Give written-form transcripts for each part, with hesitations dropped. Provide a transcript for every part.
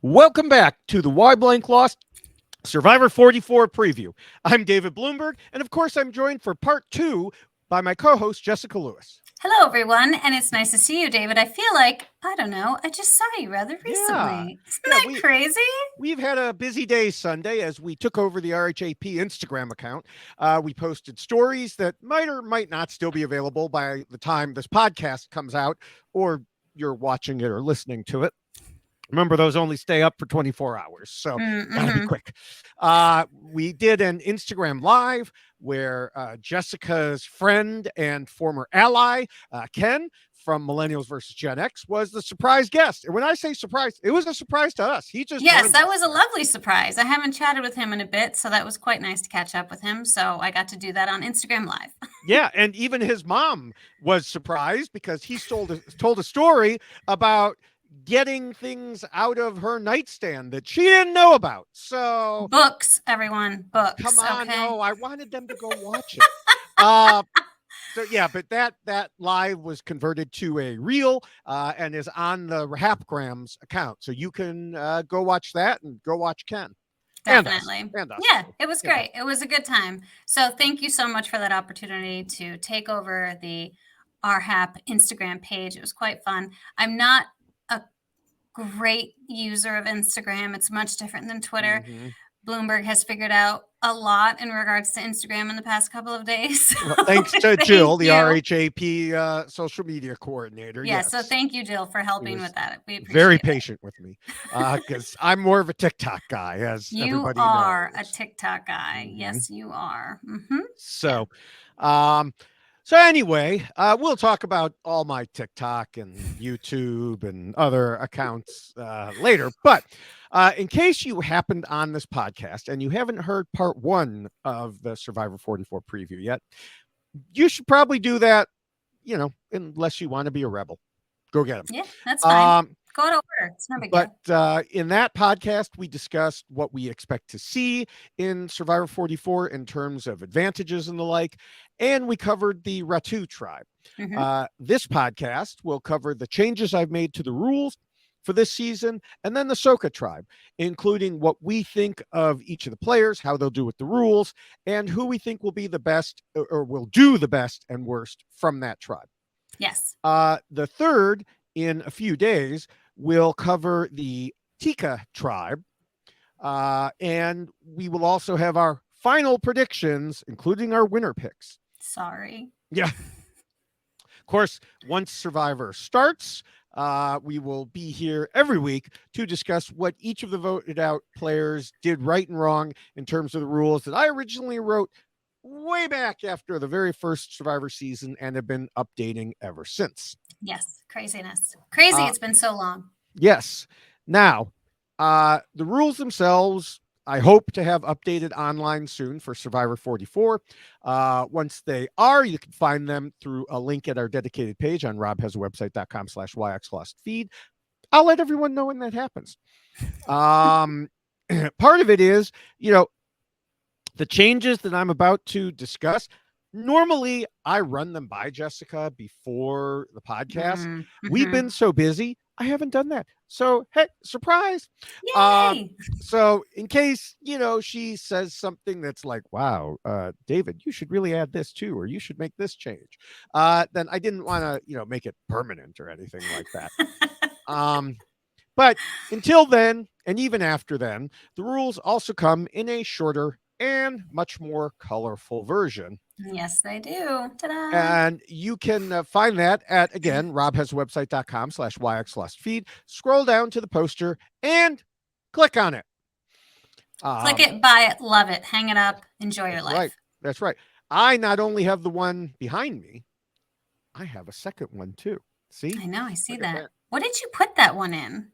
Welcome back to the Why Blank Lost Survivor 44 preview. I'm David Bloomberg, and of course, I'm joined for part two by my co-host, Jessica Lewis. Hello, everyone, and it's nice to see you, David. I feel like, I don't know, I just saw you rather recently. Isn't that crazy? We've had a busy day Sunday as we took over the RHAP Instagram account. We posted stories that might or might not still be available by the time this podcast comes out, or you're watching it or listening to it. Remember, those only stay up for 24 hours, so gotta be quick. We did an Instagram Live where Jessica's friend and former ally, Ken, from Millennials versus Gen X, was the surprise guest. And when I say surprise, it was a surprise to us. Yes, that was a lovely surprise. I haven't chatted with him in a bit, so that was quite nice to catch up with him. So I got to do that on Instagram Live. Yeah, and even his mom was surprised because he told a story about getting things out of her nightstand that she didn't know about. So books, everyone, books. Come on, okay? No, I wanted them to go watch it. So yeah, but that live was converted to a reel and is on the RHAP Grams account. So you can go watch that and go watch Ken. Definitely. And us. Yeah, it was great. It was a good time. So thank you so much for that opportunity to take over the RHAP Instagram page. It was quite fun. I'm not a great user of Instagram. It's much different than Twitter. Bloomberg has figured out a lot in regards to Instagram in the past couple of days. Well, thanks to Jill, the RHAP social media coordinator. Yeah, so thank you, Jill, for helping with that. We appreciate very patient with me because I'm more of a TikTok guy, as you everybody are knows. a TikTok guy. Yes, you are. So anyway, we'll talk about all my TikTok and YouTube and other accounts later. But in case you happened on this podcast and you haven't heard part one of the Survivor 44 preview yet, you should probably do that, unless you want to be a rebel. Go get them. Yeah, that's fine. Go to order. It's no big deal. But in that podcast, we discussed what we expect to see in Survivor 44 in terms of advantages and the like, and we covered the RHAP tribe. This podcast will cover the changes I've made to the rules for this season, and then the Soka tribe, including what we think of each of the players, how they'll do with the rules, and who we think will be the best or will do the best and worst from that tribe. Yes. The third, in a few days, we'll cover the Tika tribe. And we will also have our final predictions, including our winner picks. Sorry. Yeah. Of course, once Survivor starts, we will be here every week to discuss what each of the voted out players did right and wrong in terms of the rules that I originally wrote way back after the very first Survivor season and have been updating ever since. Yes, craziness. Crazy, it's been so long. Yes. Now, the rules themselves, I hope to have updated online soon for Survivor 44. Once they are, you can find them through a link at our dedicated page on robhasawebsite.com/yxlostfeed. I'll let everyone know when that happens. Part of it is, the changes that I'm about to discuss, normally I run them by Jessica before the podcast. We've been so busy, I haven't done that. So, hey, surprise. So in case, she says something that's like, wow, David, you should really add this too, or you should make this change. Then I didn't want to, make it permanent or anything like that. But until then, and even after then, the rules also come in a shorter and much more colorful version. Yes, they do. Ta-da. And you can find that at, again, robhasawebsite.com/yxlostfeed. Scroll down to the poster and click on it. Click it, buy it, love it, hang it up, enjoy your life. Right. That's right. I not only have the one behind me, I have a second one too. See? I know, I see that. What did you put that one in?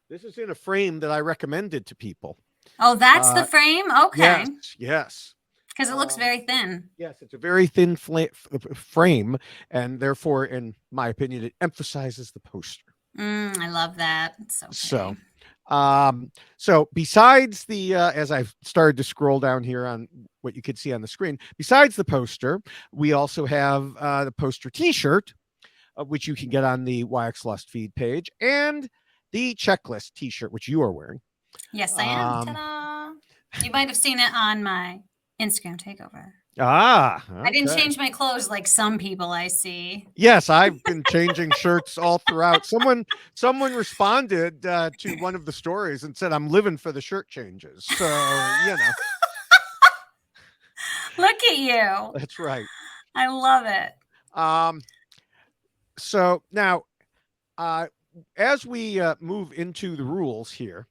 This is in a frame that I recommended to people. Oh, that's the frame? Okay. Yes. Because it looks very thin. Yes, it's a very thin frame, and therefore, in my opinion, it emphasizes the poster. I love that. It's so pretty. So besides the, as I've started to scroll down here on what you could see on the screen, besides the poster, we also have the poster T-shirt, which you can get on the YX Lost feed page, and the checklist t-shirt, which you are wearing. Yes, I am. Ta-da! You might have seen it on my Instagram takeover. Okay. I didn't change my clothes like some people I see. Yes, I've been changing shirts all throughout. Someone responded to one of the stories and said, "I'm living for the shirt changes." So, Look at you. That's right. I love it. So now, as we move into the rules here,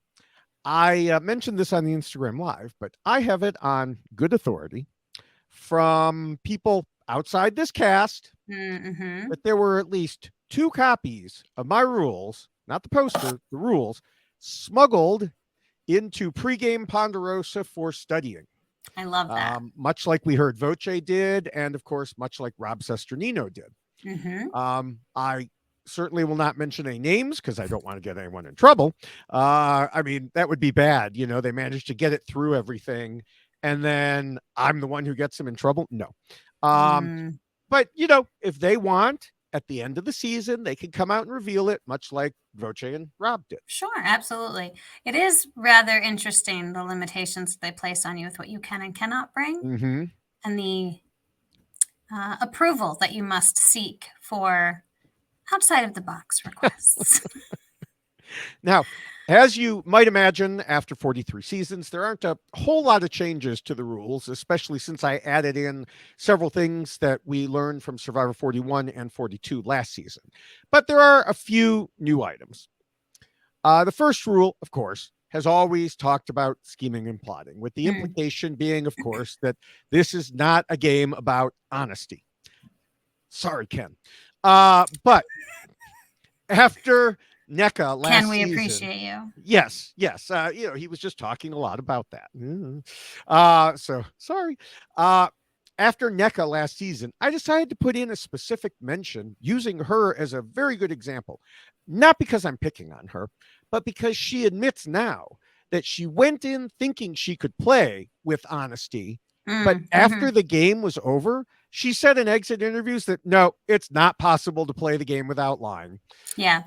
I mentioned this on the Instagram Live, but I have it on good authority from people outside this cast that there were at least 2 copies of my rules, not the poster, the rules, smuggled into pregame Ponderosa for studying. I love that. Much like we heard Voce did, and of course, much like Rob Sesternino did. I certainly will not mention any names because I don't want to get anyone in trouble. I mean, that would be bad. They managed to get it through everything, and then I'm the one who gets them in trouble. No. But, if they want, at the end of the season, they can come out and reveal it, much like Voce and Rob did. Sure, absolutely. It is rather interesting, the limitations that they place on you with what you can and cannot bring, and the approval that you must seek for outside of the box requests. Now, as you might imagine, after 43 seasons, there aren't a whole lot of changes to the rules, especially since I added in several things that we learned from Survivor 41 and 42 last season. But there are a few new items. The first rule, of course, has always talked about scheming and plotting, with the implication being, of course, that this is not a game about honesty. Sorry, Ken. But after NECA last season. Can we appreciate you? Yes. He was just talking a lot about that. So sorry. After NECA last season, I decided to put in a specific mention using her as a very good example. Not because I'm picking on her, but because she admits now that she went in thinking she could play with honesty. But after the game was over, she said in exit interviews that, no, it's not possible to play the game without lying. Yeah.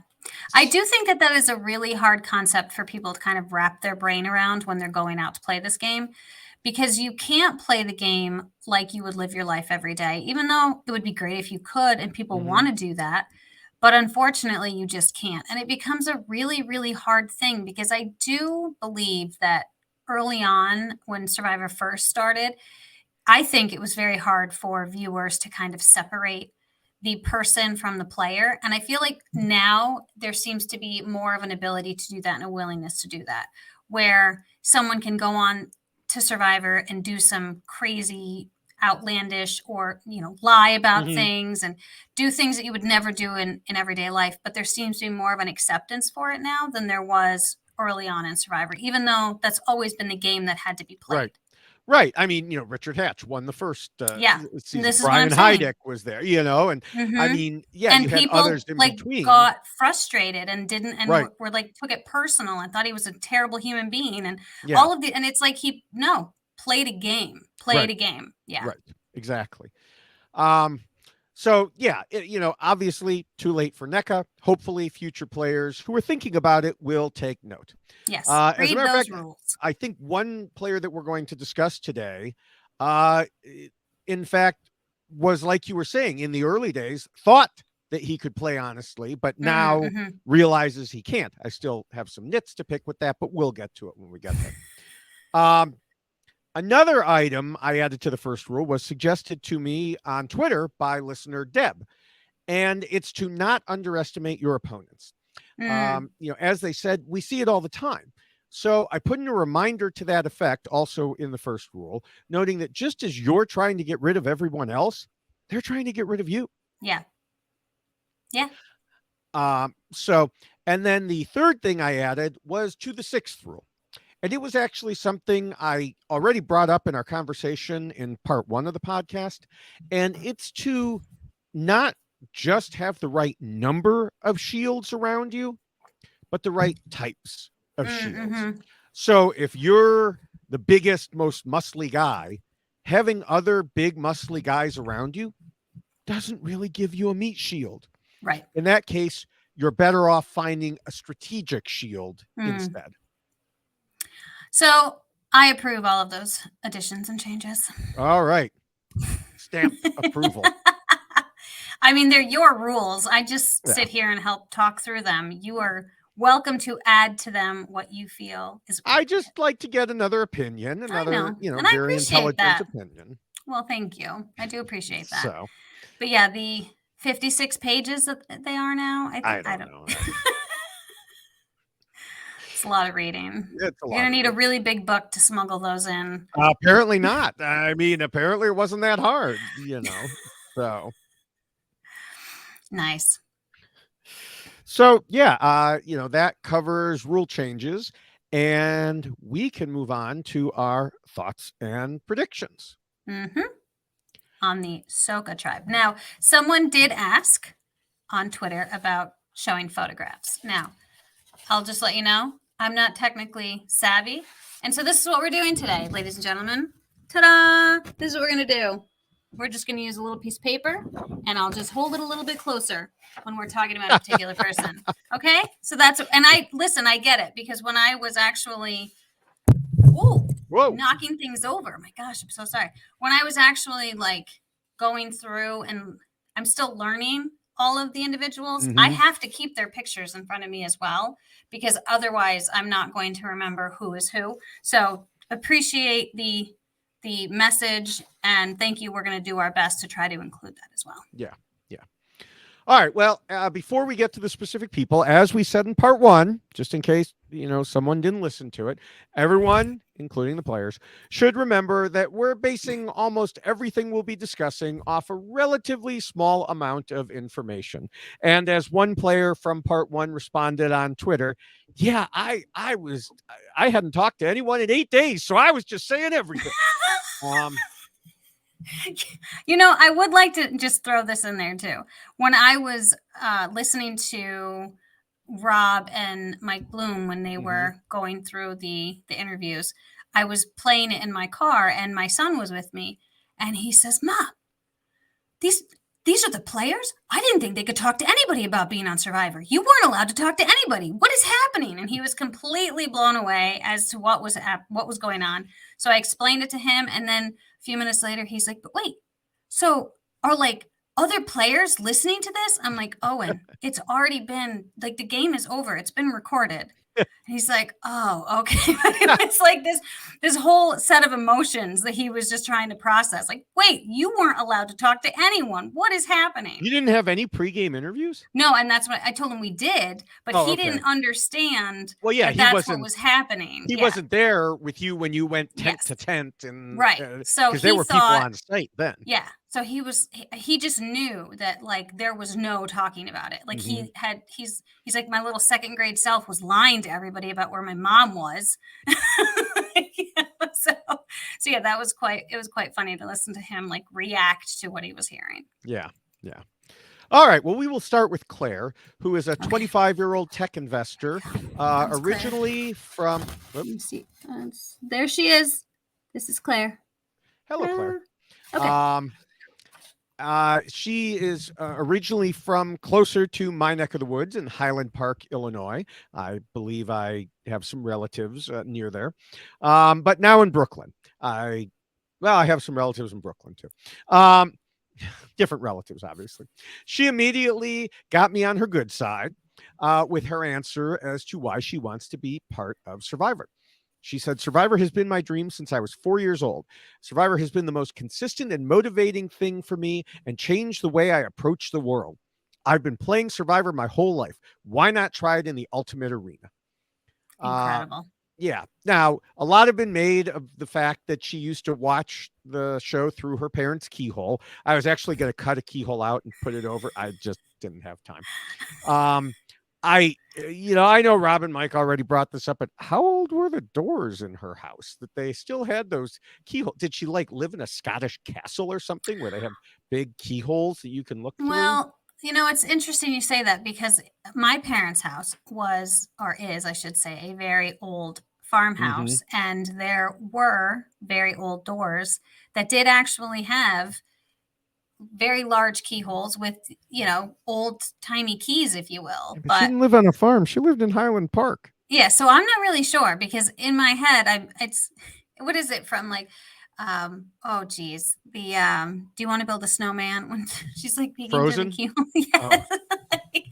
I do think that is a really hard concept for people to kind of wrap their brain around when they're going out to play this game, because you can't play the game like you would live your life every day, even though it would be great if you could and people want to do that. But unfortunately, you just can't. And it becomes a really, really hard thing, because I do believe that early on when Survivor first started, I think it was very hard for viewers to kind of separate the person from the player. And I feel like now there seems to be more of an ability to do that and a willingness to do that, where someone can go on to Survivor and do some crazy, outlandish, or, lie about things and do things that you would never do in everyday life. But there seems to be more of an acceptance for it now than there was early on in Survivor, even though that's always been the game that had to be played. Right. I mean, Richard Hatch won the first season. This is Brian Heidi was there, and I mean, and you people had others in between. Got frustrated and didn't, and were like, took it personal and thought he was a terrible human being, and all of the, and it's like, played a game, a game. Yeah. Right. Exactly. So obviously too late for NECA. Hopefully future players who are thinking about it will take note. Yes. Read those rules. I think one player that we're going to discuss today, in fact, was, like you were saying, in the early days, thought that he could play honestly, but now realizes he can't. I still have some nits to pick with that, but we'll get to it when we get there. Another item I added to the first rule was suggested to me on Twitter by listener Deb, and it's to not underestimate your opponents. As they said, we see it all the time. So I put in a reminder to that effect also in the first rule, noting that just as you're trying to get rid of everyone else, they're trying to get rid of you. Yeah. And then the third thing I added was to the sixth rule. And it was actually something I already brought up in our conversation in part 1 of the podcast. And it's to not just have the right number of shields around you, but the right types of shields. So if you're the biggest, most muscly guy, having other big, muscly guys around you doesn't really give you a meat shield. Right. In that case, you're better off finding a strategic shield instead. So I approve all of those additions and changes. All right. Stamp approval. I mean, they're your rules. I just sit here and help talk through them. You are welcome to add to them what you feel is. I just like to get another opinion, another, and very intelligent opinion. Well, thank you. I do appreciate that. So, but yeah, the 56 pages that they are now, I don't know. It's a lot of reading. You're going to need a really big book to smuggle those in. Apparently not. I mean, apparently it wasn't that hard, so. Nice. So, yeah, that covers rule changes, and we can move on to our thoughts and predictions. On the Soka tribe. Now, someone did ask on Twitter about showing photographs. Now, I'll just let you know, I'm not technically savvy. And so this is what we're doing today, ladies and gentlemen. Ta-da! This is what we're going to do. We're just going to use a little piece of paper, and I'll just hold it a little bit closer when we're talking about a particular person. Okay? So I get it, because when I was actually knocking things over, my gosh, I'm so sorry. When I was actually going through, and I'm still learning all of the individuals, I have to keep their pictures in front of me as well, because otherwise I'm not going to remember who is who. So appreciate the message, and thank you. We're going to do our best to try to include that as well. Yeah. All right. Well, before we get to the specific people, as we said in part 1, just in case, someone didn't listen to it, everyone, including the players, should remember that we're basing almost everything we'll be discussing off a relatively small amount of information. And as one player from part 1 responded on Twitter, yeah, I hadn't talked to anyone in 8 days, so I was just saying everything. I would like to just throw this in there too. When I was listening to Rob and Mike Bloom when they were going through the interviews, I was playing it in my car, and my son was with me, and he says, "Mom, these are the players? I didn't think they could talk to anybody about being on Survivor. You weren't allowed to talk to anybody. What is happening?" And he was completely blown away as to what was going on. So I explained it to him, and then a few minutes later, he's like, "But wait, so are other players listening to this?" I'm like, "Owen, it's already been the game is over. It's been recorded." And he's like, "Oh, okay." It's this whole set of emotions that he was just trying to process. Wait, you weren't allowed to talk to anyone. What is happening? You didn't have any pregame interviews? No, and that's what I told him we did, but he didn't understand. Well, yeah, that's what was happening. He wasn't there with you when you went tent to tent, and right. So because there were people on site then. Yeah. So he just knew that there was no talking about it. He's like, my little second grade self was lying to everybody about where my mom was. So yeah, it was quite funny to listen to him react to what he was hearing. Yeah. All right. Well, we will start with Claire, who is a 25-year-old tech investor, originally from. Let me see. There she is. This is Claire. Hello, Claire. Okay. She is originally from closer to my neck of the woods in Highland Park, Illinois. I believe I have some relatives near there, but now in Brooklyn. I have some relatives in Brooklyn too. Different relatives, obviously. She immediately got me on her good side with her answer as to why she wants to be part of Survivor. She said, "Survivor has been my dream since I was 4 years old. Survivor has been the most consistent and motivating thing for me and changed the way I approach the world. I've been playing Survivor my whole life. Why not try it in the ultimate arena?" Incredible. Yeah. Now, a lot have been made of the fact that she used to watch the show through her parents' keyhole. I was actually going to cut a keyhole out and put it over. I just didn't have time. I know Rob and Mike already brought this up, but how old were the doors in her house that they still had those keyholes? Did she live in a Scottish castle or something where they have big keyholes that you can look through? Well, it's interesting you say that, because my parents' house is, I should say, a very old farmhouse, and there were very old doors that did actually have very large keyholes with, old timey keys, if you will. But she But didn't live on a farm. She lived in Highland Park. yeah, so I'm not really sure because in my head, it's what is it from like, oh geez, the do you want to build a snowman when she's like peeking through the Frozen. keyhole? Oh, Yes.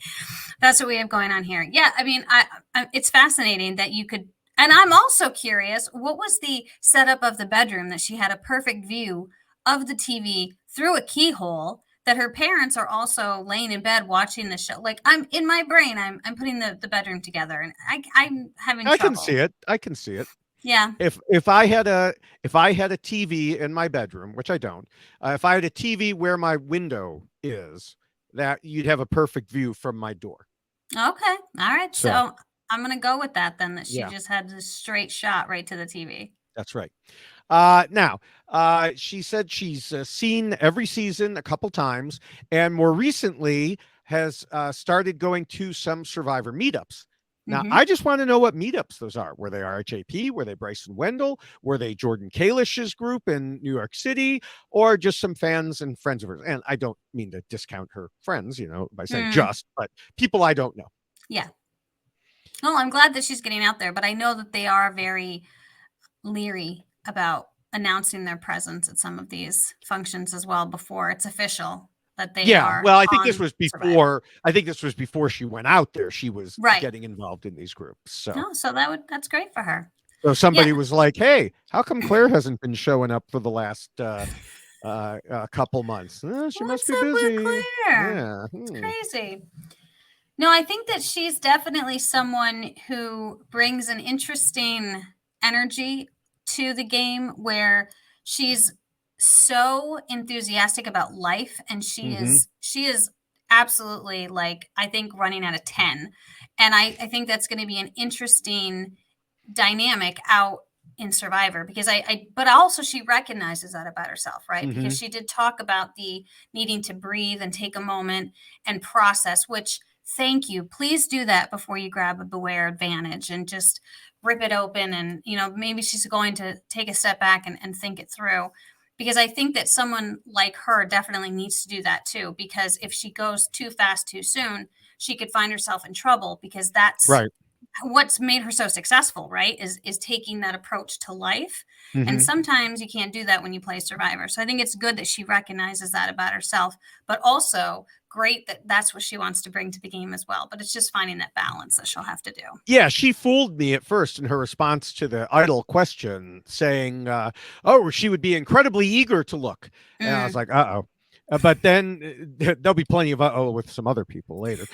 That's what we have going on here. Yeah, I mean, it's fascinating that you could, and I'm also curious, what was the setup of the bedroom that she had a perfect view of the TV through a keyhole? That her parents are also laying in bed watching the show. Like I'm in my brain, I'm putting the bedroom together, and I'm having I can see trouble. it. I can see it. Yeah. If I had a TV in my bedroom, which I don't, if I had a TV where my window is, that you'd have a perfect view from my door. Okay. All right. So So I'm gonna go with that then. That she yeah, just had this straight shot right to the TV. that's right. Now, she said she's seen every season a couple times, and more recently has started going to some Survivor meetups. Now, Hmm. I just want to know what meetups those are. Were they RHAP? Were they Bryson Wendell? Were they Jordan Kalish's group in New York City? Or just some fans and friends of hers? And I don't mean to discount her friends, by saying Mm, just, but people I don't know. yeah. Well, I'm glad that she's getting out there, but I know that they are very leery about announcing their presence at some of these functions as well before it's official that they Yeah, are well, I think this on was Survivor. before. I think this was before she went out there. She was Right. getting involved in these groups. So, No, so that's great for her. so Yeah. somebody was like, "Hey, how come Claire hasn't been showing up for the last couple months? She must What's be up with busy." Claire? Yeah. It's crazy. No, I think that she's definitely someone who brings an interesting energy to the game where she's so enthusiastic about life and she Mm-hmm. is absolutely like I think running at a 10. And I think that's going to be an interesting dynamic out in Survivor because but also she recognizes that about herself, right? Mm-hmm. Because she did talk about the needing to breathe and take a moment and process, which thank you. Please do that before you grab a Beware Advantage and just rip it open. And, maybe she's going to take a step back and think it through. Because I think that someone like her definitely needs to do that too. Because if she goes too fast too soon, she could find herself in trouble because that's Right. what's made her so successful, right? Is taking that approach to life. And Mm-hmm. sometimes you can't do that when you play Survivor. So I think it's good that she recognizes that about herself, but also great that that's what she wants to bring to the game as well. But it's just finding that balance that she'll have to do. Yeah, she fooled me at first in her response to the idol question, saying, "Oh, she would be incredibly eager to look," and I was Mm, like, "Uh oh." But then there'll be plenty of oh with some other people later.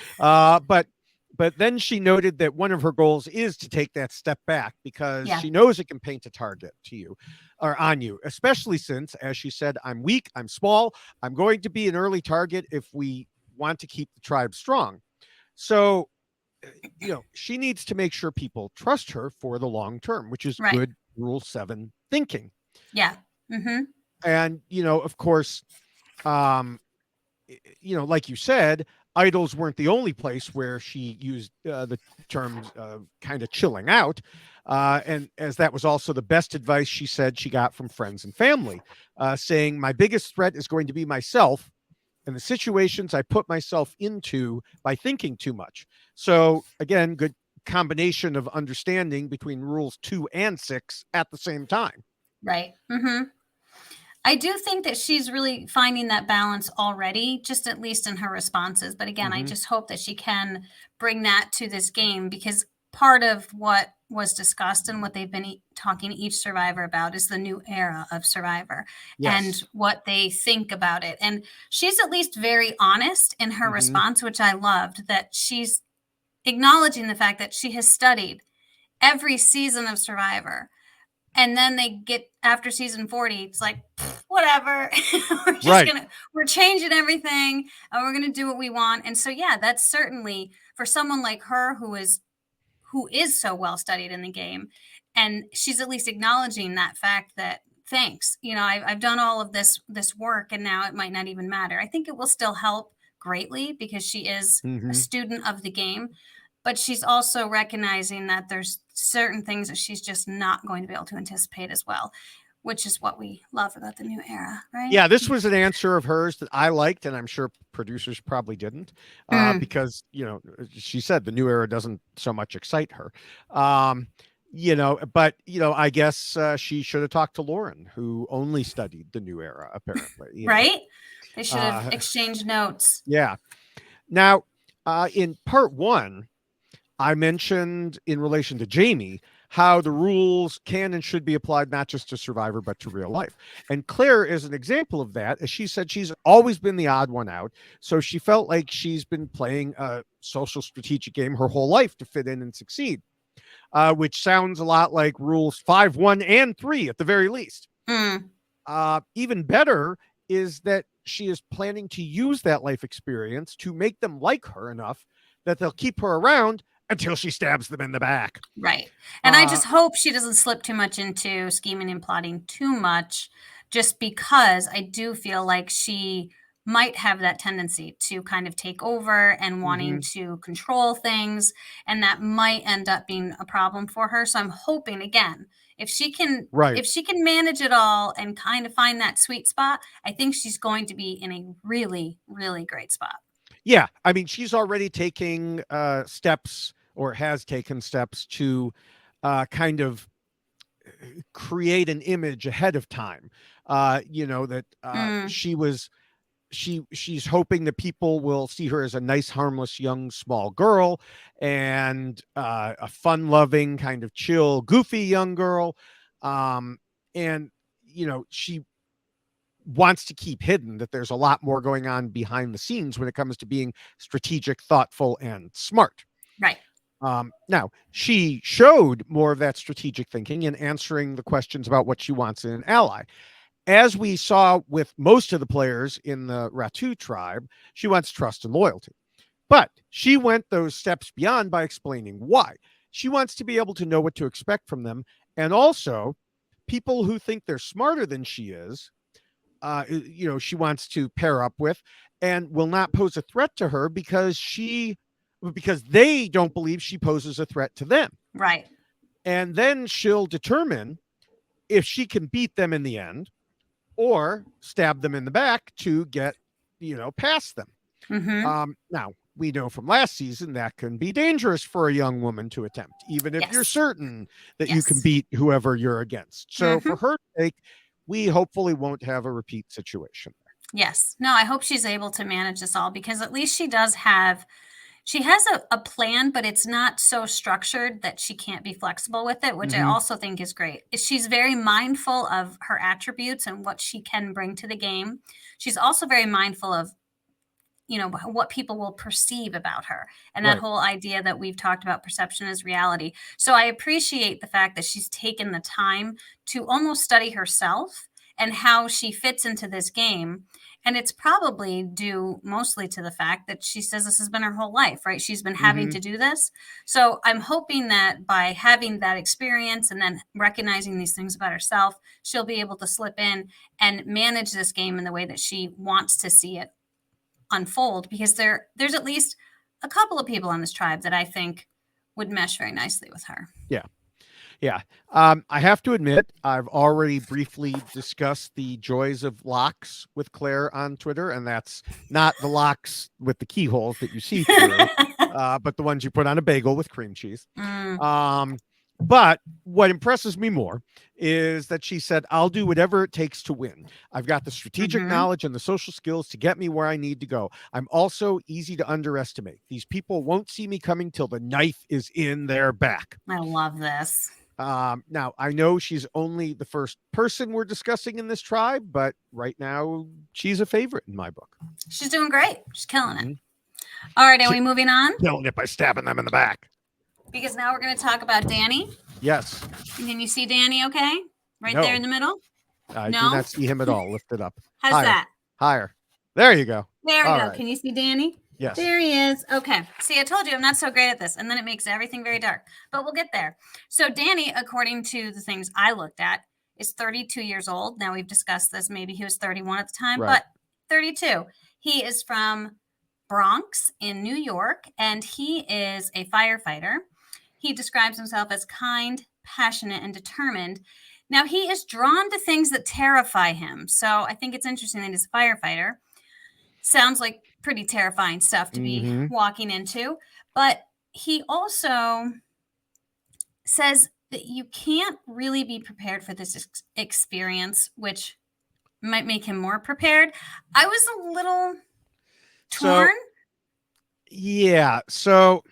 But then she noted that one of her goals is to take that step back because yeah, she knows it can paint a target to you or on you, especially since, as she said, I'm weak, I'm small, I'm going to be an early target if we want to keep the tribe strong. So, she needs to make sure people trust her for the long term, which is right. good Rule 7 thinking. Yeah. Mm-hmm. And, of course, um, like you said, idols weren't the only place where she used the terms kind of chilling out. And as that was also the best advice she said she got from friends and family, saying, my biggest threat is going to be myself and the situations I put myself into by thinking too much. So, again, good combination of understanding between rules 2 and 6 at the same time. Right. Mm-hmm. I do think that she's really finding that balance already, just at least in her responses. But again, I Mm-hmm. just hope that she can bring that to this game because part of what was discussed and what they've been talking to each survivor about is the new era of Survivor and Yes. what they think about it. And she's at least very honest in her Mm-hmm. response, which I loved, that she's acknowledging the fact that she has studied every season of Survivor and then they get after season 40, it's like, whatever. Right. We're changing everything and we're gonna do what we want. And so yeah, that's certainly for someone like her who is so well studied in the game. And she's at least acknowledging that fact that thanks, I've done all of this work and now it might not even matter. I think it will still help greatly because she is a Mm-hmm. student of the game, but she's also recognizing that there's certain things that she's just not going to be able to anticipate as well. which is what we love about the new era, right? Yeah, this was an answer of hers that I liked, and I'm sure producers probably didn't, because she said the new era doesn't so much excite her. But I guess she should have talked to Lauren, who only studied the new era, apparently. Right? They should have exchanged notes. Yeah. Now, in part one, I mentioned in relation to Jamie how the rules can and should be applied not just to Survivor, but to real life. And Claire is an example of that. As she said, she's always been the odd one out. So she felt like she's been playing a social strategic game her whole life to fit in and succeed, which sounds a lot like rules 5, 1, and 3 at the very least. Even better is that she is planning to use that life experience to make them like her enough that they'll keep her around until she stabs them in the back. Right. And I just hope she doesn't slip too much into scheming and plotting too much, just because I do feel like she might have that tendency to kind of take over and wanting to control things. And that might end up being a problem for her. So I'm hoping, again, if she can manage it all and kind of find that sweet spot, I think she's going to be in a really, really great spot. Yeah. I mean, she's already taking steps, or has taken steps to kind of create an image ahead of time. She's hoping that people will see her as a nice, harmless, young, small girl, and a fun-loving, kind of chill, goofy young girl. She wants to keep hidden that there's a lot more going on behind the scenes when it comes to being strategic, thoughtful, and smart. Right. Now, she showed more of that strategic thinking in answering the questions about what she wants in an ally. As we saw with most of the players in the RHAP tribe, she wants trust and loyalty. But she went those steps beyond by explaining why. She wants to be able to know what to expect from them. And also, people who think they're smarter than she is, she wants to pair up with and will not pose a threat to her because they don't believe she poses a threat to them. Right. And then she'll determine if she can beat them in the end or stab them in the back to get, past them. Now, we know from last season that can be dangerous for a young woman to attempt, even if you're certain that you can beat whoever you're against. So for her sake, we hopefully won't have a repeat situation. Yes. No, I hope she's able to manage this all, because at least she has a plan, but it's not so structured that she can't be flexible with it, which I also think is great. She's very mindful of her attributes and what she can bring to the game. She's also very mindful of, what people will perceive about her, and that whole idea that we've talked about, perception is reality. So I appreciate the fact that she's taken the time to almost study herself and how she fits into this game. And it's probably due mostly to the fact that she says this has been her whole life, right? She's been having to do this. So I'm hoping that by having that experience and then recognizing these things about herself, she'll be able to slip in and manage this game in the way that she wants to see it unfold, because there's at least a couple of people on this tribe that I think would mesh very nicely with her. Yeah. I have to admit, I've already briefly discussed the joys of locks with Claire on Twitter, and that's not the locks with the keyholes that you see through, but the ones you put on a bagel with cream cheese. But what impresses me more is that she said, I'll do whatever it takes to win. I've got the strategic knowledge and the social skills to get me where I need to go. I'm also easy to underestimate. These people won't see me coming till the knife is in their back. I love this. Now, I know she's only the first person we're discussing in this tribe, but right now she's a favorite in my book. She's doing great. She's killing it. All right, are we moving on? Killing it by stabbing them in the back. Because now we're going to talk about Danny. Yes. Can you see Danny okay? Right there in the middle? I do not see him at all. Lift it up. How's that? Higher. There you go. There we go. Right. Can you see Danny? Yes. There he is. Okay. See, I told you I'm not so great at this. And then it makes everything very dark. But we'll get there. So Danny, according to the things I looked at, is 32 years old. Now, we've discussed this. Maybe he was 31 at the time, but 32. He is from Bronx in New York, and he is a firefighter. He describes himself as kind, passionate, and determined. Now, he is drawn to things that terrify him. So I think it's interesting that he's a firefighter. Sounds like pretty terrifying stuff to be walking into. But he also says that you can't really be prepared for this experience, which might make him more prepared. I was a little torn. So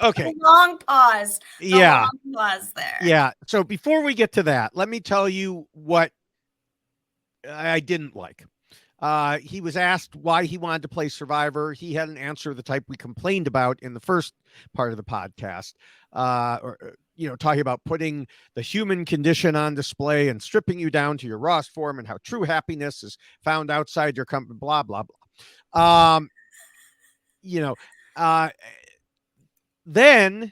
okay. Long pause. Yeah. Long pause there. Yeah. So before we get to that, let me tell you what I didn't like. He was asked why he wanted to play Survivor. He had an answer of the type we complained about in the first part of the podcast, talking about putting the human condition on display and stripping you down to your rawest form and how true happiness is found outside your company, blah, blah, blah. Then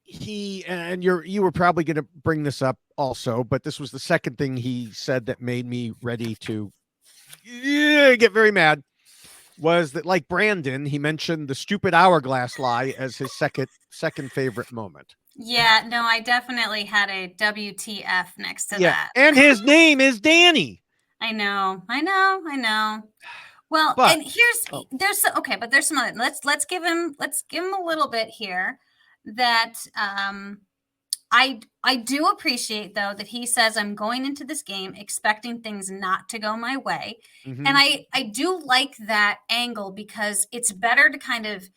you were probably going to bring this up also, but this was the second thing he said that made me ready to get very mad, was that, like Brandon, he mentioned the stupid hourglass lie as his second favorite moment. Yeah, no, I definitely had a WTF next to that. And his name is Danny. I know. Well, but, and there's some other. Let's give him a little bit here. That I do appreciate, though, that he says I'm going into this game expecting things not to go my way, and I do like that angle because it's better to kind of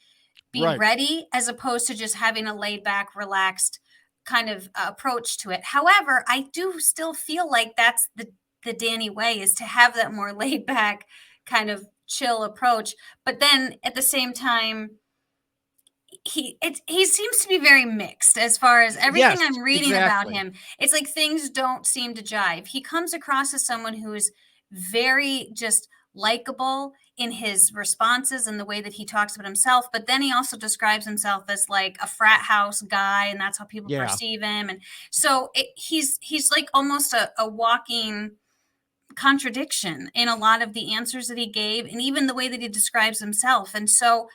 be ready as opposed to just having a laid back, relaxed kind of approach to it. However, I do still feel like that's the Danny way, is to have that more laid back kind of chill approach. But then at the same time, he seems to be very mixed as far as everything I'm reading about him. It's like things don't seem to jive. He comes across as someone who is very just likable in his responses and the way that he talks about himself, but then he also describes himself as like a frat house guy, and that's how people perceive him. And so he's like almost a walking contradiction in a lot of the answers that he gave, and even the way that he describes himself. And so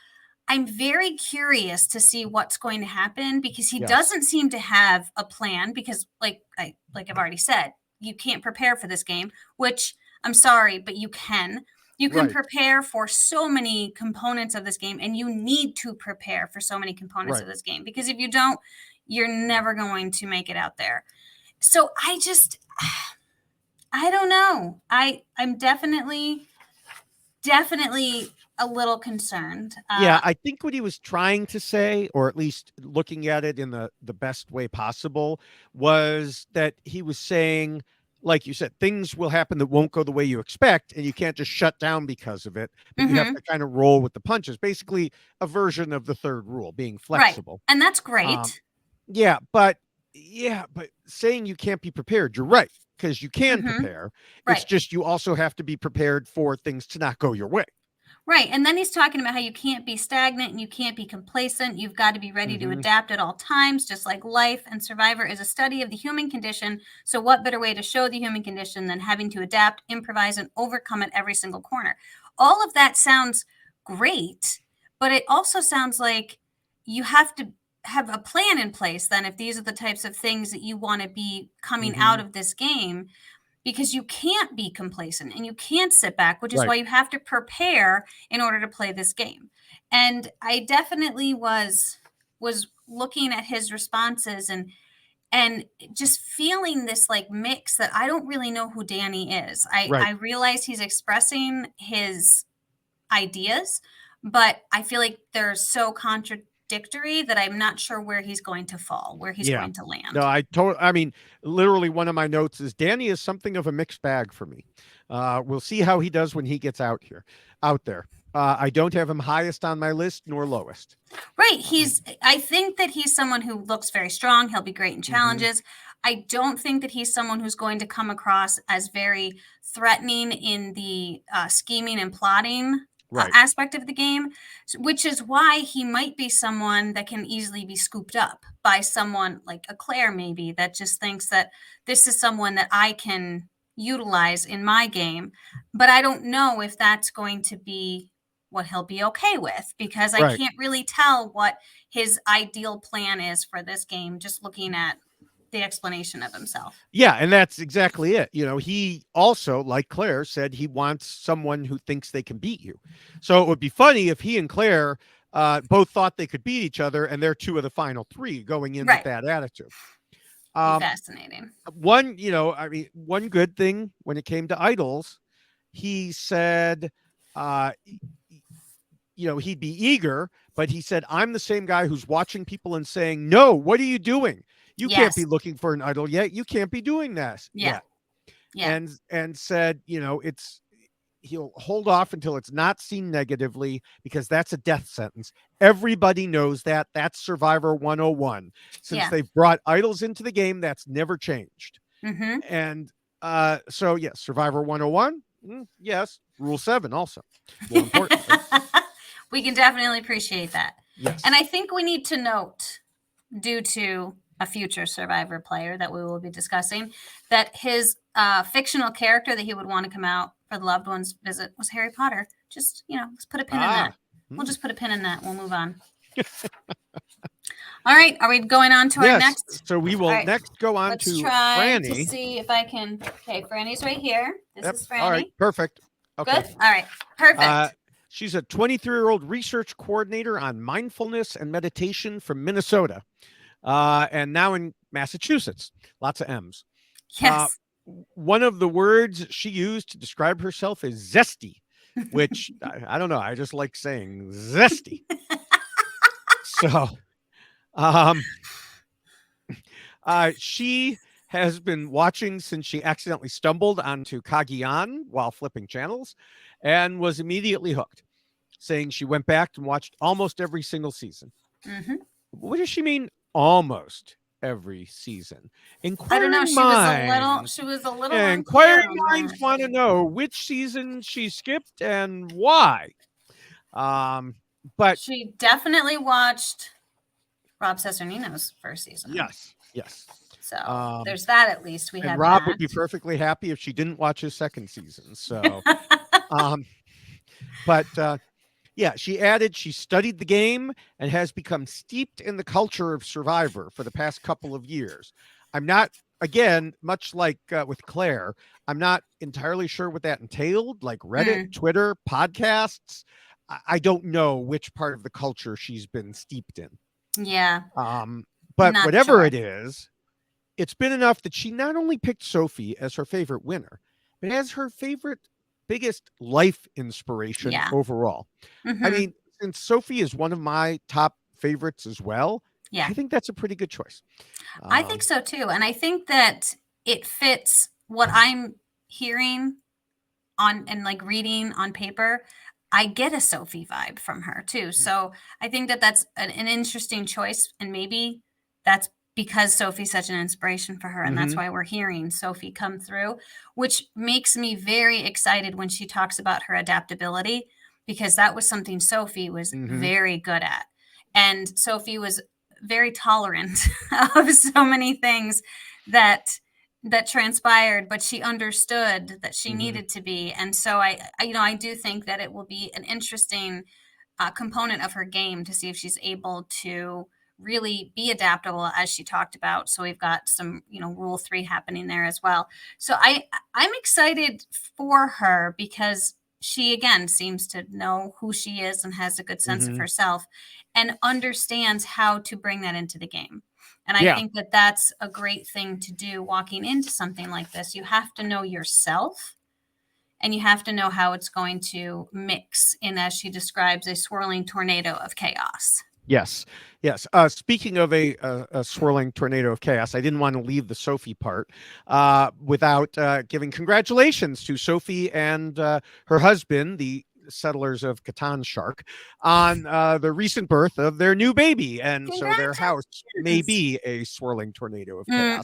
I'm very curious to see what's going to happen, because he doesn't seem to have a plan, because like I've already said, you can't prepare for this game, which I'm sorry, but you can. You can prepare for so many components of this game, and you need to prepare for so many components of this game, because if you don't, you're never going to make it out there. So I don't know. I'm definitely a little concerned. I think what he was trying to say, or at least looking at it in the best way possible, was that he was saying, like you said, things will happen that won't go the way you expect, and you can't just shut down because of it. But you have to kind of roll with the punches. Basically, a version of the third rule, being flexible. Right. And that's great. But saying you can't be prepared, you're right, because you can prepare. It's just you also have to be prepared for things to not go your way. Right. And then he's talking about how you can't be stagnant and you can't be complacent. You've got to be ready to adapt at all times, just like life. And Survivor is a study of the human condition. So what better way to show the human condition than having to adapt, improvise, and overcome at every single corner? All of that sounds great, but it also sounds like you have to have a plan in place then, if these are the types of things that you want to be coming out of this game, because you can't be complacent and you can't sit back, which is why you have to prepare in order to play this game. And I definitely was looking at his responses and just feeling this like mix that I don't really know who Danny is. I realize he's expressing his ideas, but I feel like they're so contradictory that I'm not sure where he's going to fall, where he's going to land. No, I mean, literally one of my notes is Danny is something of a mixed bag for me. We'll see how he does when he gets out there. I don't have him highest on my list nor lowest. Right. I think that he's someone who looks very strong. He'll be great in challenges. I don't think that he's someone who's going to come across as very threatening in the scheming and plotting aspect of the game, which is why he might be someone that can easily be scooped up by someone like a Claire, maybe, that just thinks that this is someone that I can utilize in my game. But I don't know if that's going to be what he'll be okay with, because I Right. can't really tell what his ideal plan is for this game just looking at the explanation of himself. Yeah, and that's exactly it. He also, like Claire, said he wants someone who thinks they can beat you. So it would be funny if he and Claire both thought they could beat each other, and they're two of the final three going in with Right. that attitude. Be Um, fascinating. one good thing when it came to idols, he said, uh, he'd be eager, but he said, I'm the same guy who's watching people and saying, no, what are you doing? You can't be Yes. looking for an idol yet. You can't be doing this Yeah. yet. Yeah. And said, he'll hold off until it's not seen negatively, because that's a death sentence. Everybody knows that. That's Survivor 101. Since Yeah. they've brought idols into the game, that's never changed. Mm-hmm. And so, yes, Survivor 101. Yes. Rule 7 also. More importantly. We can definitely appreciate that. Yes. And I think we need to note, due to a future Survivor player that we will be discussing, that his fictional character that he would want to come out for the loved one's visit was Harry Potter. Just, let's put a pin in that. We'll just put a pin in that. We'll move on. All right. Are we going on to our next? So we will next go on Let's to try Frannie. to see if I can. Okay, Frannie's right here. This is Frannie. All right. Perfect. Okay. Good. All right. Perfect. She's a 23-year-old research coordinator on mindfulness and meditation from Minnesota, and now in Massachusetts. Lots of M's. Yes. One of the words she used to describe herself is zesty, which I don't know. I just like saying zesty. So, she has been watching since she accidentally stumbled onto Kagiyan while flipping channels and was immediately hooked, saying she went back and watched almost every single season. Mm-hmm. What does she mean almost every season? I don't know. She was a little. Inquiring minds want to know which season she skipped and why. But she definitely watched Rob Cesternino's first season. Yes. So there's that. At least we have. Rob would be perfectly happy if she didn't watch his second season. So, yeah, she added she studied the game and has become steeped in the culture of Survivor for the past couple of years. I'm not, again, much like with Claire, I'm not entirely sure what that entailed, like Reddit, Twitter, podcasts. I don't know which part of the culture she's been steeped in. Yeah. But whatever it is, it's been enough that she not only picked Sophie as her favorite winner, but as her biggest life inspiration overall. Mm-hmm. I mean, since Sophie is one of my top favorites as well, I think that's a pretty good choice. I think so too. And I think that it fits what I'm hearing and like reading on paper. I get a Sophie vibe from her too. So I think that that's an interesting choice. And maybe that's because Sophie's such an inspiration for her. And that's why we're hearing Sophie come through, which makes me very excited when she talks about her adaptability, because that was something Sophie was very good at. And Sophie was very tolerant of so many things that transpired, but she understood that she needed to be. And so I do think that it will be an interesting component of her game to see if she's able to really be adaptable, as she talked about. So we've got some, rule 3 happening there as well. So I'm excited for her, because she, again, seems to know who she is and has a good sense of herself and understands how to bring that into the game. And I think that that's a great thing to do walking into something like this. You have to know yourself, and you have to know how it's going to mix in, as she describes, a swirling tornado of chaos. Yes. Speaking of a swirling tornado of chaos, I didn't want to leave the Sophie part without giving congratulations to Sophie and her husband, the settlers of Catan Shark, on the recent birth of their new baby. And so their house may be a swirling tornado of chaos.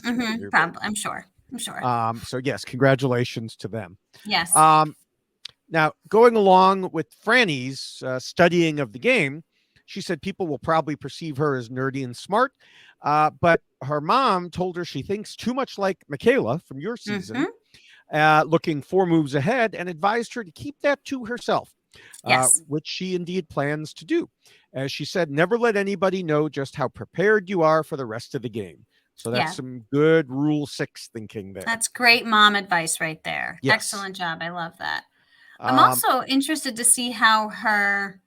Probably, I'm sure. So yes, congratulations to them. Yes. Now, going along with Frannie's studying of the game, she said people will probably perceive her as nerdy and smart, but her mom told her she thinks too much like Michaela from your season, looking 4 moves ahead, and advised her to keep that to herself. Yes. which she indeed plans to do. As she said, never let anybody know just how prepared you are for the rest of the game. So that's Yeah. some good Rule 6 thinking there. That's great mom advice right there. Yes. Excellent job. I love that. I'm Um, also interested to see how her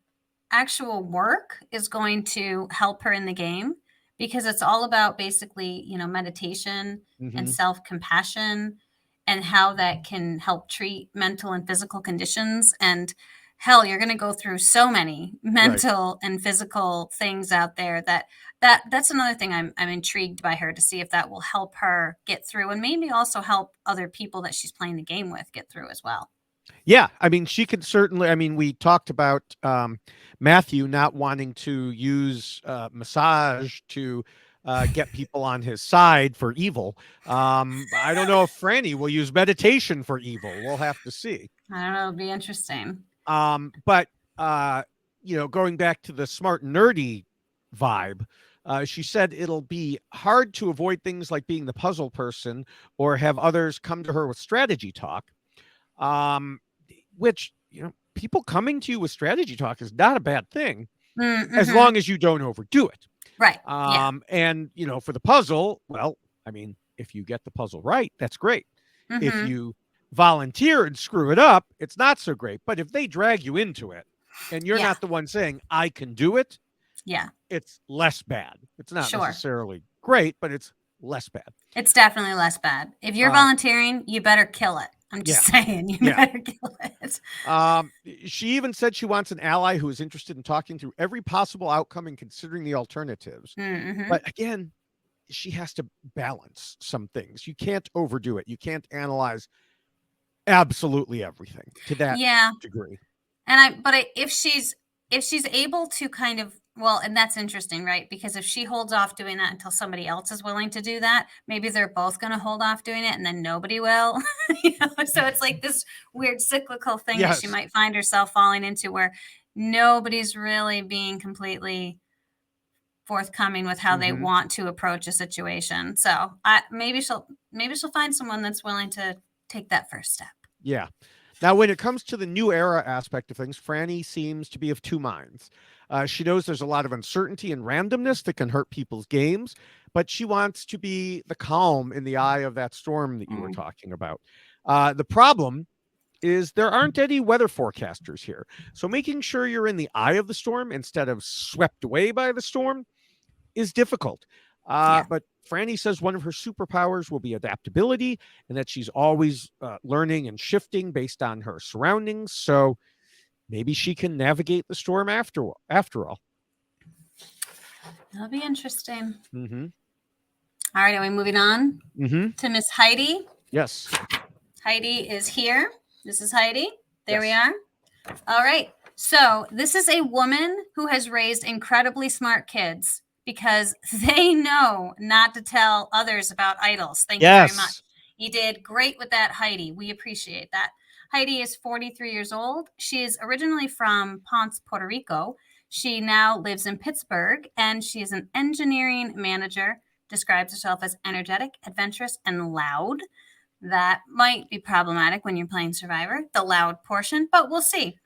actual work is going to help her in the game, because it's all about basically, meditation and mhm, self-compassion, and how that can help treat mental and physical conditions. And hell, you're going to go through so many right. mental and physical things out there that's another thing I'm intrigued by her, to see if that will help her get through, and maybe also help other people that she's playing the game with get through as well. Yeah, I mean, she could certainly. I mean, we talked about Matthew not wanting to use massage to get people on his side for evil. I don't know if Frannie will use meditation for evil. We'll have to see. I don't know, it'll be interesting. But uh, going back to the smart nerdy vibe, she said it'll be hard to avoid things like being the puzzle person or have others come to her with strategy talk. Um, which, people coming to you with strategy talk is not a bad thing as Mm-hmm. long as you don't overdo it. Right. Yeah. And, for the puzzle, well, I mean, if you get the puzzle right, that's great. If Mm-hmm. you volunteer and screw it up, it's not so great. But if they drag you into it and you're Yeah. not the one saying, I can do it, Yeah. it's less bad. It's not Sure. necessarily great, but it's less bad. It's definitely less bad. If you're Uh, volunteering, you better kill it. I'm yeah. just saying, you Yeah. better kill it. She even said she wants an ally who is interested in talking through every possible outcome and considering the alternatives. Mm-hmm. But again, she has to balance some things. You can't overdo it. You can't analyze absolutely everything to that Yeah. degree. If she's able to kind of, well, and that's interesting, right? Because if she holds off doing that until somebody else is willing to do that, maybe they're both going to hold off doing it, and then nobody will. So it's like this weird cyclical thing that she Yes. might find herself falling into, where nobody's really being completely forthcoming with how they Mm-hmm. want to approach a situation. So maybe she'll find someone that's willing to take that first step. Yeah. Now, when it comes to the new era aspect of things, Frannie seems to be of two minds. She knows there's a lot of uncertainty and randomness that can hurt people's games, but she wants to be the calm in the eye of that storm that you were talking about. The problem is there aren't any weather forecasters here. So making sure you're in the eye of the storm instead of swept away by the storm is difficult. Yeah. But Frannie says one of her superpowers will be adaptability and that she's always learning and shifting based on her surroundings. So maybe she can navigate the storm after all. That'll be interesting. Mm-hmm. All right, are we moving on Mm-hmm. to Miss Heidi? Yes. Heidi is here. This is Heidi. There we Yes. are. All right. So this is a woman who has raised incredibly smart kids because they know not to tell others about idols. Thank you very much. Yes. You did great with that, Heidi. We appreciate that. Heidi is 43 years old. She is originally from Ponce, Puerto Rico. She now lives in Pittsburgh, and she is an engineering manager, describes herself as energetic, adventurous, and loud. That might be problematic when you're playing Survivor, the loud portion, but we'll see.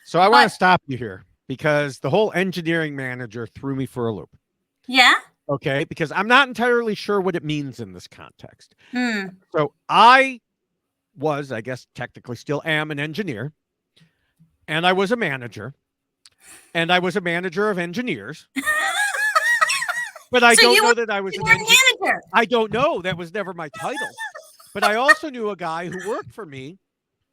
So I want to stop you here because the whole engineering manager threw me for a loop. Yeah? Okay, because I'm not entirely sure what it means in this context. Hmm. So I guess technically still am an engineer, and I was a manager, and I was a manager of engineers. But I don't know that I was an manager. I don't know. That was never my title. But I also knew a guy who worked for me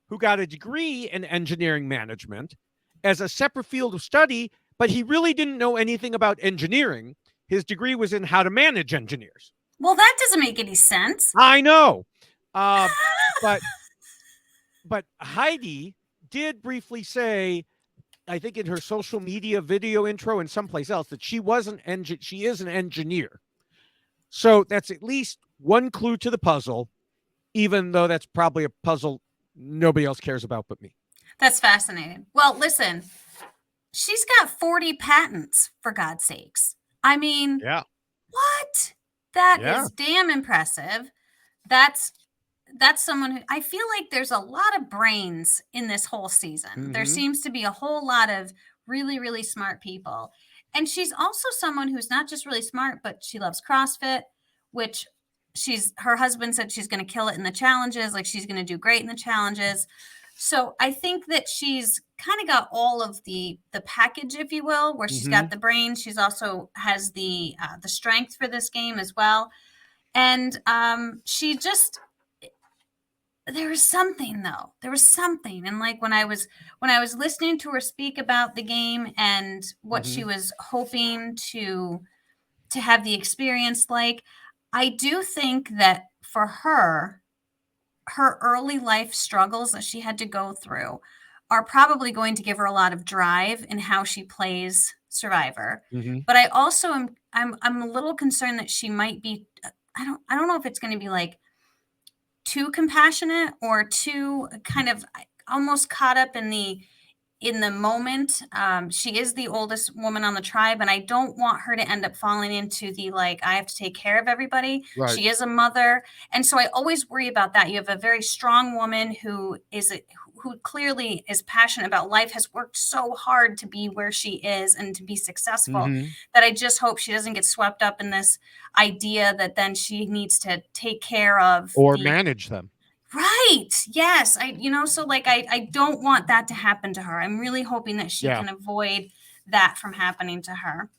who got a degree in engineering management as a separate field of study, but he really didn't know anything about engineering. His degree was in how to manage engineers. Well, that doesn't make any sense. I know. But Heidi did briefly say, I think in her social media video intro and someplace else, that she is an engineer. So that's at least one clue to the puzzle, even though that's probably a puzzle nobody else cares about but me. That's fascinating. Well, listen, she's got 40 patents, for God's sakes. I mean, Yeah. what? That is damn impressive. That's that's someone who I feel like there's a lot of brains in this whole season. There Mm-hmm. seems to be a whole lot of really, really smart people. And she's also someone who's not just really smart, but she loves CrossFit, which her husband said she's going to kill it in the challenges. Like she's going to do great in the challenges. So I think that she's kind of got all of the package, if you will, where she's Mm-hmm. got the brain. She's also has the strength for this game as well. And she just there was something though. There was something. And like when I was listening to her speak about the game and what she Mm-hmm. was hoping to have the experience like, I do think that for her early life struggles that she had to go through are probably going to give her a lot of drive in how she plays Survivor. Mm-hmm. But I also I'm a little concerned that she might be I don't know if it's going to be like too compassionate or too kind of almost caught up in the moment. She is the oldest woman on the tribe, and I don't want her to end up falling into the like, I have to take care of everybody. Right. She is a mother. And so I always worry about that. You have a very strong woman who clearly is passionate about life, has worked so hard to be where she is and to be successful, Mm-hmm. that I just hope she doesn't get swept up in this idea that then she needs to take care of Or manage them. Right. Yes. So like I don't want that to happen to her. I'm really hoping that she can avoid that from happening to her.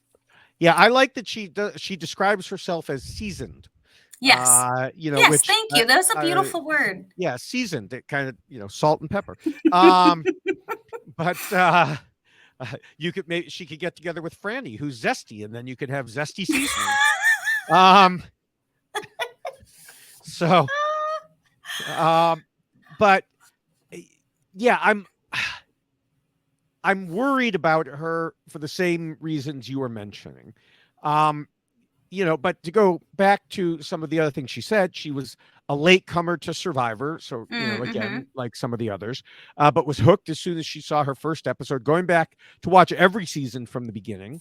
Yeah, I like that she describes herself as seasoned. Yes. Yes, which, thank you. That was a beautiful word. Yeah, seasoned. It kind of, salt and pepper. But she could get together with Frannie, who's zesty, and then you could have zesty seasoning. So but yeah, I'm worried about her for the same reasons you were mentioning. But to go back to some of the other things she said, she was a late comer to Survivor. So, again, like some of the others, but was hooked as soon as she saw her first episode, going back to watch every season from the beginning.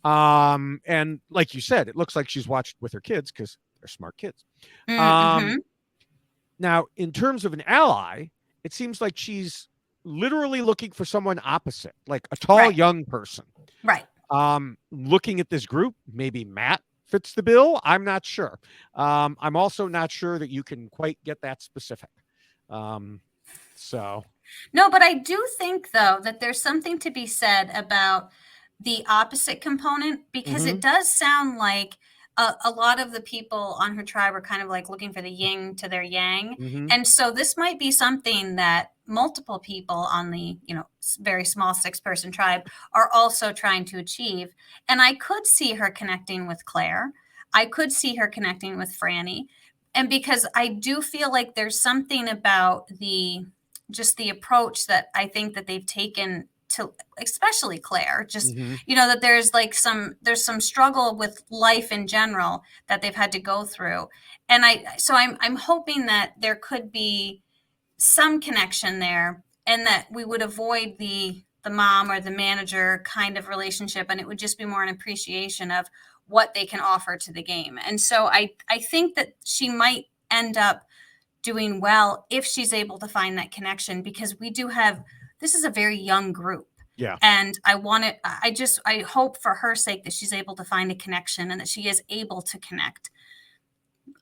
And like you said, it looks like she's watched with her kids because they're smart kids. Now, in terms of an ally, it seems like she's literally looking for someone opposite, like a tall, young person. Right. Looking at this group, maybe Matt fits the bill. I'm not sure. I'm also not sure that you can quite get that specific. So. No, but I do think, though, that there's something to be said about the opposite component, because it does sound like a lot of the people on her tribe are kind of like looking for the yin to their yang. And so this might be something that multiple people on the, very small 6-person tribe are also trying to achieve. And I could see her connecting with Claire. I could see her connecting with Frannie. And because I do feel like there's something about the approach that I think that they've taken to, especially Claire, that there's some struggle with life in general that they've had to go through. And I'm hoping that there could be some connection there, and that we would avoid the mom or the manager kind of relationship, and it would just be more an appreciation of what they can offer to the game. And so I think that she might end up doing well if she's able to find that connection, because this is a very young group. Yeah. And I hope for her sake that she's able to find a connection and that she is able to connect.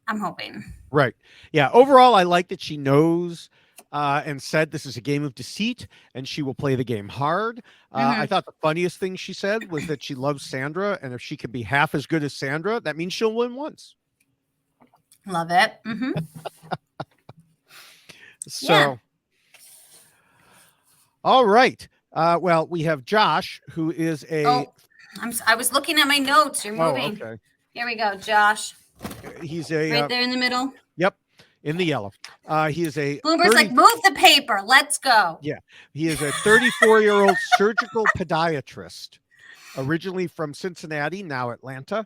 I'm hoping. Right. Yeah. Overall, I like that she knows and said this is a game of deceit and she will play the game hard. I thought the funniest thing she said was that she loves Sandra, and if she can be half as good as Sandra, that means she'll win once. Love it. So, all right. Well, we have Josh, who is I was looking at my notes. You're moving. Oh, okay. Here we go, Josh. He's right there in the middle. Yep, in the yellow. He is a Bloomberg's like, move the paper. Let's go. Yeah, he is a 34-year-old surgical podiatrist, originally from Cincinnati, now Atlanta.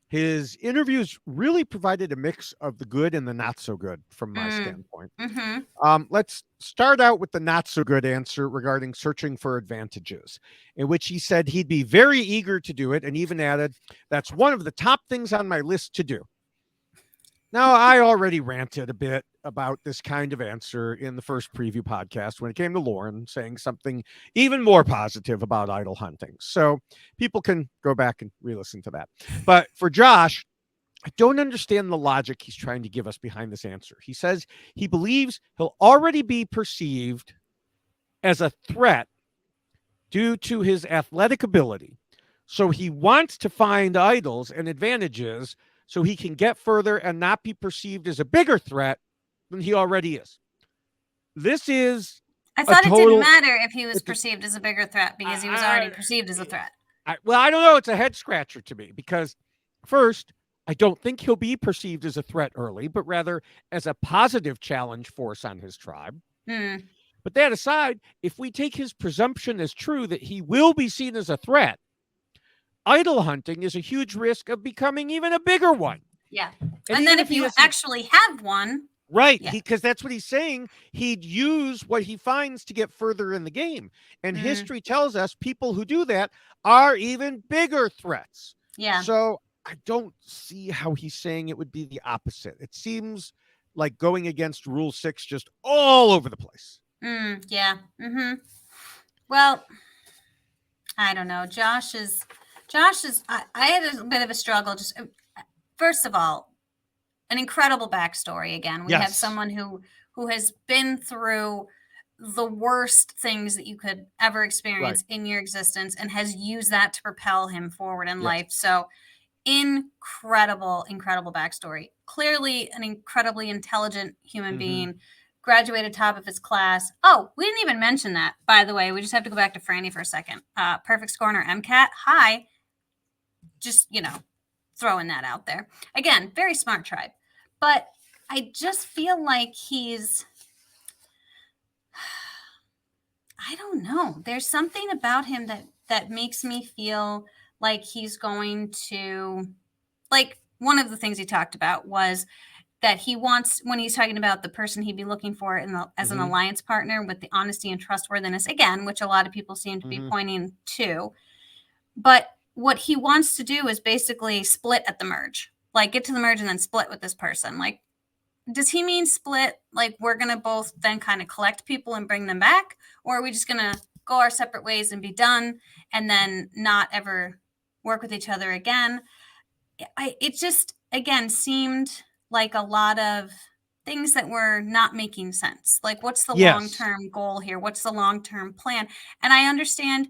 His interviews really provided a mix of the good and the not so good from my standpoint. Let's start out with the not so good answer regarding searching for advantages, in which he said he'd be very eager to do it, and even added, "That's one of the top things on my list to do." Now, I already ranted a bit about this kind of answer in the first preview podcast when it came to Lauren saying something even more positive about idol hunting. So people can go back and re-listen to that. But for Josh, I don't understand the logic he's trying to give us behind this answer. He says he believes he'll already be perceived as a threat due to his athletic ability. So he wants to find idols and advantages so he can get further and not be perceived as a bigger threat than he already is. This is I a thought it didn't total. matter if he was It's a- perceived as a bigger threat because he was already perceived as a threat. Well, I don't know. It's a head scratcher to me because, first, I don't think he'll be perceived as a threat early, but rather as a positive challenge force on his tribe. But that aside, if we take his presumption as true that he will be seen as a threat, idol hunting is a huge risk of becoming even a bigger one. Yeah. And then if you actually have one. Right. Because that's what he's saying. He'd use what he finds to get further in the game. And history tells us people who do that are even bigger threats. Yeah. So I don't see how he's saying it would be the opposite. It seems like going against Rule 6 just all over the place. Yeah. Well, I don't know. Josh is, I had a bit of a struggle. Just first of all, an incredible backstory. Again, we have someone who has been through the worst things that you could ever experience in your existence and has used that to propel him forward in life. So incredible backstory. Clearly an incredibly intelligent human being, graduated top of his class. Oh, we didn't even mention that, by the way. We just have to go back to Frannie for a second. Perfect score in our MCAT. Hi. Just, throwing that out there. Again, very smart tribe. But I just feel like he's, I don't know. There's something about him that makes me feel like he's going to, like, one of the things he talked about was that he wants, when he's talking about the person he'd be looking for as an alliance partner with the honesty and trustworthiness, again, which a lot of people seem to be pointing to. But what he wants to do is basically split at the merge, like get to the merge and then split with this person. Like, does he mean split? Like we're going to both then kind of collect people and bring them back? Or are we just going to go our separate ways and be done and then not ever work with each other again? It just, again, seemed like a lot of things that were not making sense. Like, what's the long-term goal here? What's the long-term plan? And I understand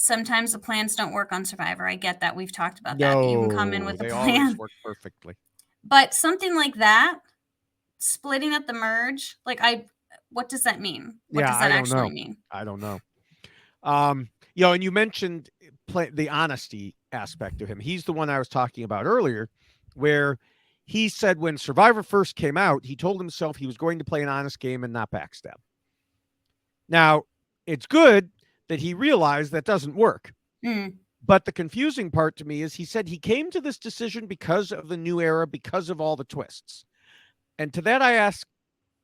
sometimes the plans don't work on Survivor. I get that. We've talked about that. You can come in with a plan. They always work perfectly. But something like that, splitting at the merge, like what does that mean? What does that actually mean? I don't know. And you mentioned the honesty aspect of him. He's the one I was talking about earlier, where he said when Survivor first came out, he told himself he was going to play an honest game and not backstab. Now, it's good that he realized that doesn't work. But the confusing part to me is he said he came to this decision because of the new era, because of all the twists. And to that I ask,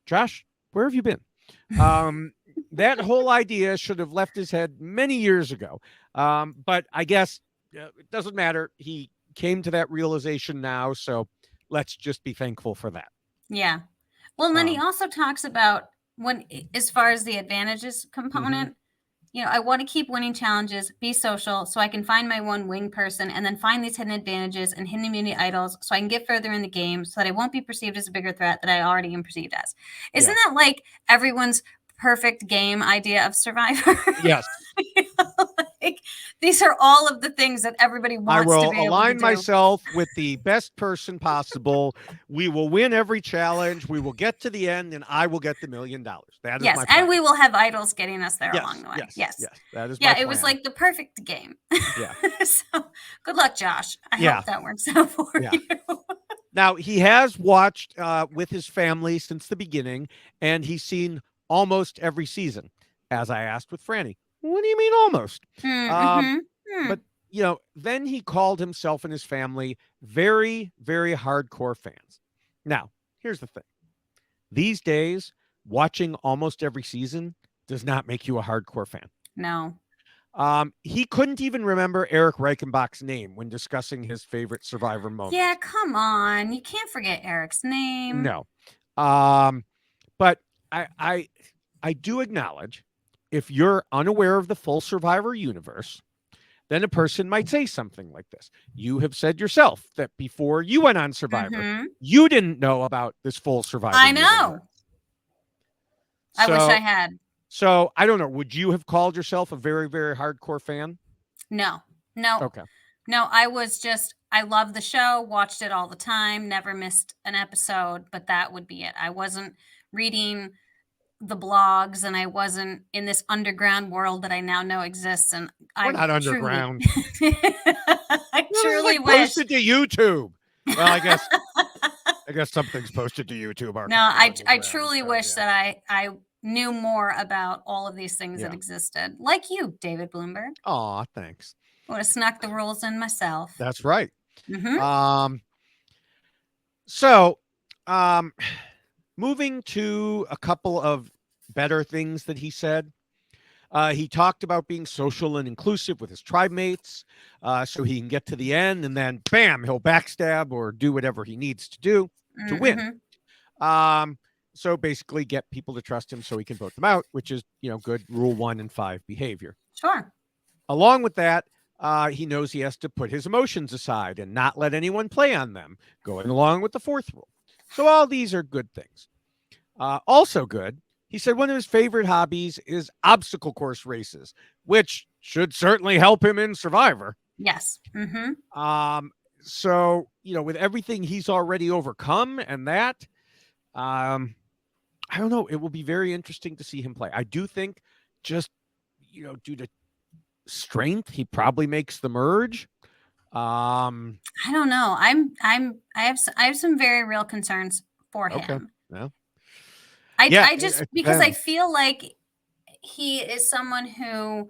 Josh, where have you been? That whole idea should have left his head many years ago. But I guess it doesn't matter. He came to that realization now. So let's just be thankful for that. Yeah. Well, and then he also talks about as far as the advantages component, I want to keep winning challenges, be social, so I can find my one wing person and then find these hidden advantages and hidden immunity idols so I can get further in the game so that I won't be perceived as a bigger threat that I already am perceived as. Isn't that like everyone's perfect game idea of Survivor? Yes. Like, these are all of the things that everybody wants to be able to do. I will align myself with the best person possible. We will win every challenge. We will get to the end, and I will get the $1 million. That is my plan. And we will have idols getting us there along the way. Yes. That is my plan. It was like the perfect game. Yeah. So good luck, Josh. I hope that works out for you. Now, he has watched with his family since the beginning, and he's seen almost every season, as I asked with Frannie. What do you mean almost? But, then he called himself and his family very, very hardcore fans. Now, here's the thing. These days, watching almost every season does not make you a hardcore fan. No. He couldn't even remember Eric Reichenbach's name when discussing his favorite Survivor moments. Yeah, come on. You can't forget Eric's name. No. But I do acknowledge if you're unaware of the full Survivor universe, then a person might say something like this. You have said yourself that before you went on Survivor, you didn't know about this full Survivor I know. universe. I wish I had. So I don't know. Would you have called yourself a very, very hardcore fan? No. Okay. No, I love the show, watched it all the time, never missed an episode, but that would be it. I wasn't reading the blogs and I wasn't in this underground world that I now know exists. And We're not underground. I truly wish. Posted to YouTube. Well, I guess something's posted to YouTube. No, I truly wish that I knew more about all of these things that existed. Like you, David Bloomberg. Aw, thanks. I would have snuck the rules in myself. That's right. Mm-hmm. Moving to a couple of better things that he said. He talked about being social and inclusive with his tribe mates, so he can get to the end, and then bam, he'll backstab or do whatever he needs to do to win. So basically get people to trust him so he can vote them out, which is, good Rule 1 and 5 behavior. Sure. Along with that, he knows he has to put his emotions aside and not let anyone play on them, going along with the 4th rule. So all these are good things. Also good, he said one of his favorite hobbies is obstacle course races, which should certainly help him in Survivor. Yes. So, with everything he's already overcome and that, I don't know. It will be very interesting to see him play. I do think just, due to strength, he probably makes the merge. I don't know. I have some very real concerns for him. Yeah. Because I feel like he is someone who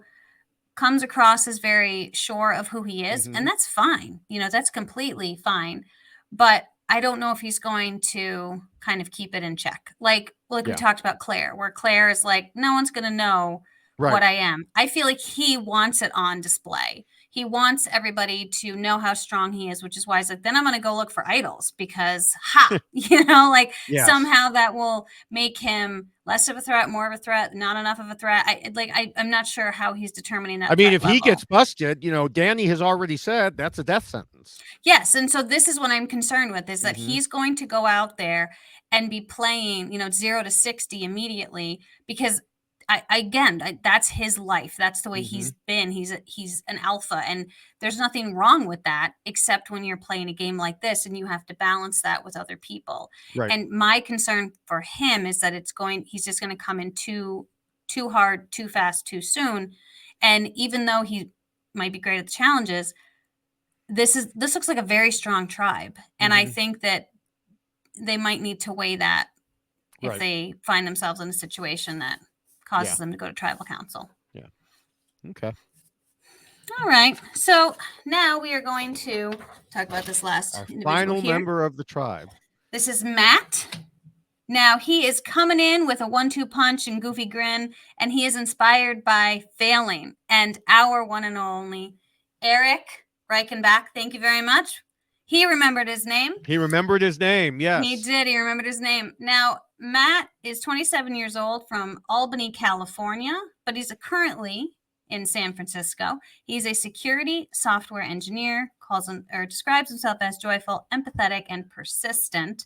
comes across as very sure of who he is, and that's fine. That's completely fine. But I don't know if he's going to kind of keep it in check. Like we talked about Claire, where Claire is like, no one's going to know what I am. I feel like he wants it on display. He wants everybody to know how strong he is, which is why he's like, then I'm going to go look for idols because somehow that will make him less of a threat, more of a threat, not enough of a threat. I'm not sure how he's determining that. I mean, if he gets busted, Danny has already said that's a death sentence. Yes. And so this is what I'm concerned with is that he's going to go out there and be playing, 0 to 60 immediately because that's his life. That's the way he's been. He's an alpha, and there's nothing wrong with that, except when you're playing a game like this and you have to balance that with other people. Right. And my concern for him is that he's just going to come in too hard, too fast, too soon. And even though he might be great at the challenges, this looks like a very strong tribe. And I think that they might need to weigh that if they find themselves in a situation that causes them to go to tribal council. Yeah. Okay. All right. So now we are going to talk about this last final member of the tribe. This is Matt. Now he is coming in with a 1-2 punch and goofy grin, and he is inspired by failing. And our one and only Eric Reichenbach, thank you very much. He remembered his name. Yes. He did. He remembered his name. Now, Matt is 27 years old from Albany, California, but he's currently in San Francisco. He's a security software engineer, describes himself as joyful, empathetic, and persistent.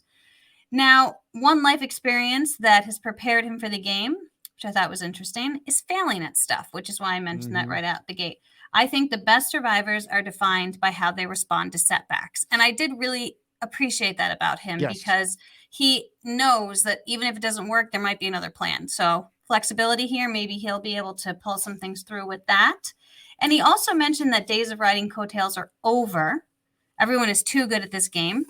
Now, one life experience that has prepared him for the game, which I thought was interesting, is failing at stuff, which is why I mentioned that right out the gate. I think the best survivors are defined by how they respond to setbacks. And I did really appreciate that about him because he knows that even if it doesn't work, there might be another plan. So flexibility here, maybe he'll be able to pull some things through with that. And he also mentioned that days of riding coattails are over. Everyone is too good at this game.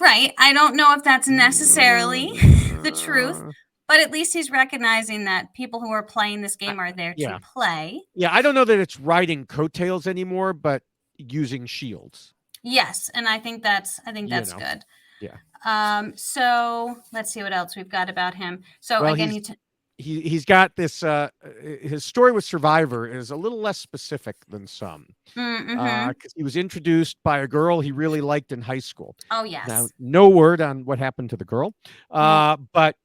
Right. I don't know if that's necessarily the truth, but at least he's recognizing that people who are playing this game are there to play. Yeah, I don't know that it's riding coattails anymore, but using shields. Yes, and I think that's good. Yeah. So let's see what else we've got about him. So well, again, he's got this his story with Survivor is a little less specific than some, Mm-hmm. because he was introduced by a girl he really liked in high school. Oh, Now, yes. no word on what happened to the girl, Mm. but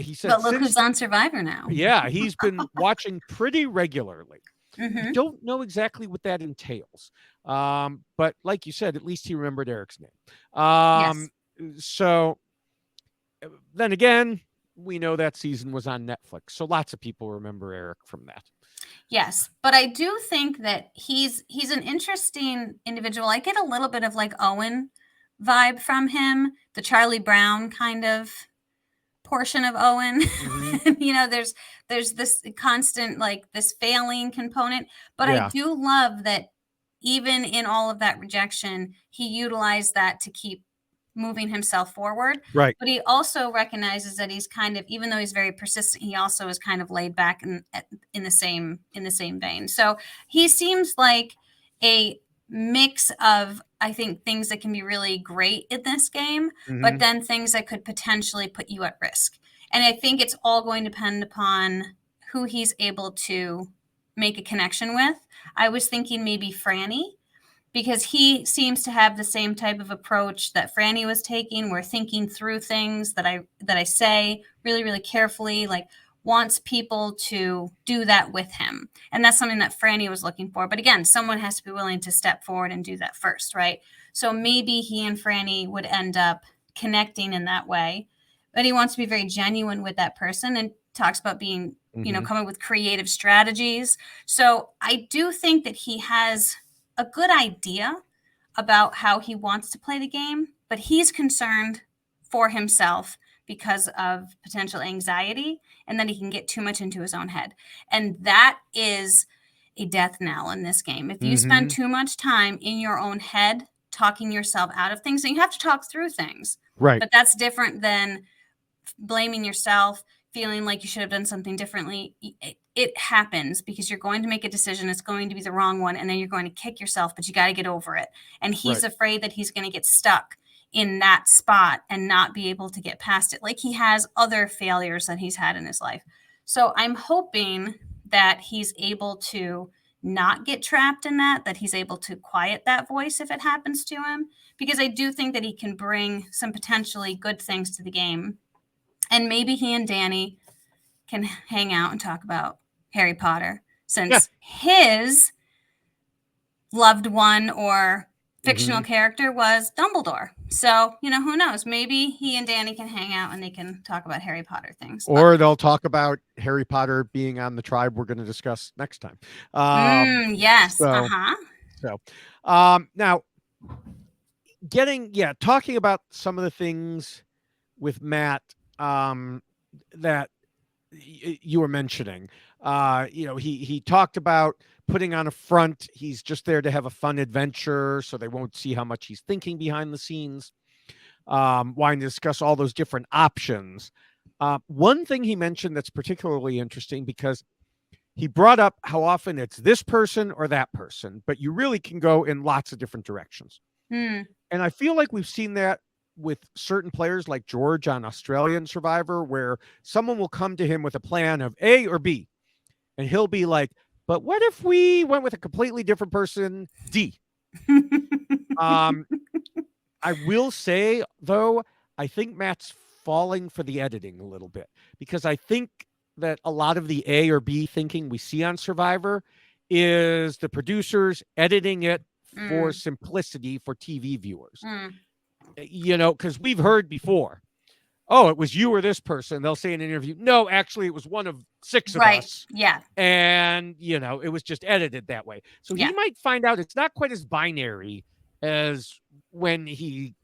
he said But look who's since, on Survivor now. yeah, he's been watching pretty regularly. I Mm-hmm. don't know exactly what that entails, but like you said, at least he remembered Eric's name. Yes. So then again, we know that season was on Netflix, so lots of people remember Eric from that. Yes, but I do think that he's an interesting individual. I get a little bit of like Owen vibe from him, the Charlie Brown kind of portion of Owen. Mm-hmm. There's this constant like this failing component, but I Yeah. do love that even in all of that rejection, he utilized that to keep moving himself forward. Right. But he also recognizes that he's kind of, even though he's very persistent, he also is kind of laid back in the same vein. So he seems like a mix of, I think, things that can be really great in this game, but Mm-hmm. then things that could potentially put you at risk. And I think it's all going to depend upon who he's able to make a connection with. I was thinking maybe Frannie, because he seems to have the same type of approach that Frannie was taking. We're thinking through things that I say really, really carefully, like wants people to do that with him. And that's something that Frannie was looking for. But again, someone has to be willing to step forward and do that first, right? So maybe he and Frannie would end up connecting in that way. But he wants to be very genuine with that person and talks about being, Mm-hmm. coming with creative strategies. So I do think that he has a good idea about how he wants to play the game, but he's concerned for himself because of potential anxiety and that he can get too much into his own head. And that is a death knell in this game. If you spend Mm-hmm. too much time in your own head talking yourself out of things, and you have to talk through things, Right. but that's different than blaming yourself, feeling like you should have done something differently. It happens because you're going to make a decision. It's going to be the wrong one. And then you're going to kick yourself, but you got to get over it. And he's Right. afraid that he's going to get stuck in that spot and not be able to get past it, like he has other failures that he's had in his life. So I'm hoping that he's able to not get trapped in that he's able to quiet that voice if it happens to him, because I do think that he can bring some potentially good things to the game. And maybe he and Danny can hang out and talk about Harry Potter, Yeah. since his loved one or fictional Mm-hmm. character was Dumbledore. So, who knows? Maybe he and Danny can hang out and they can talk about Harry Potter things. Or they'll talk about Harry Potter being on the tribe we're going to discuss next time. Yes. So, now talking about some of the things with Matt, that you were mentioning. He talked about putting on a front. He's just there to have a fun adventure, so they won't see how much he's thinking behind the scenes. Wanting to discuss all those different options. One thing he mentioned that's particularly interesting, because he brought up how often it's this person or that person, but you really can go in lots of different directions. Hmm. And I feel like we've seen that with certain players like George on Australian Survivor, where someone will come to him with a plan of A or B, and he'll be like, but what if we went with a completely different person, D? I will say, though, I think Matt's falling for the editing a little bit, because I think that a lot of the A or B thinking we see on Survivor is the producers editing it for simplicity for TV viewers. Because we've heard before, oh, it was you or this person. They'll say in an interview, no, actually, it was one of 6 of us. Yeah. And, it was just edited that way. So he might find out it's not quite as binary as when he,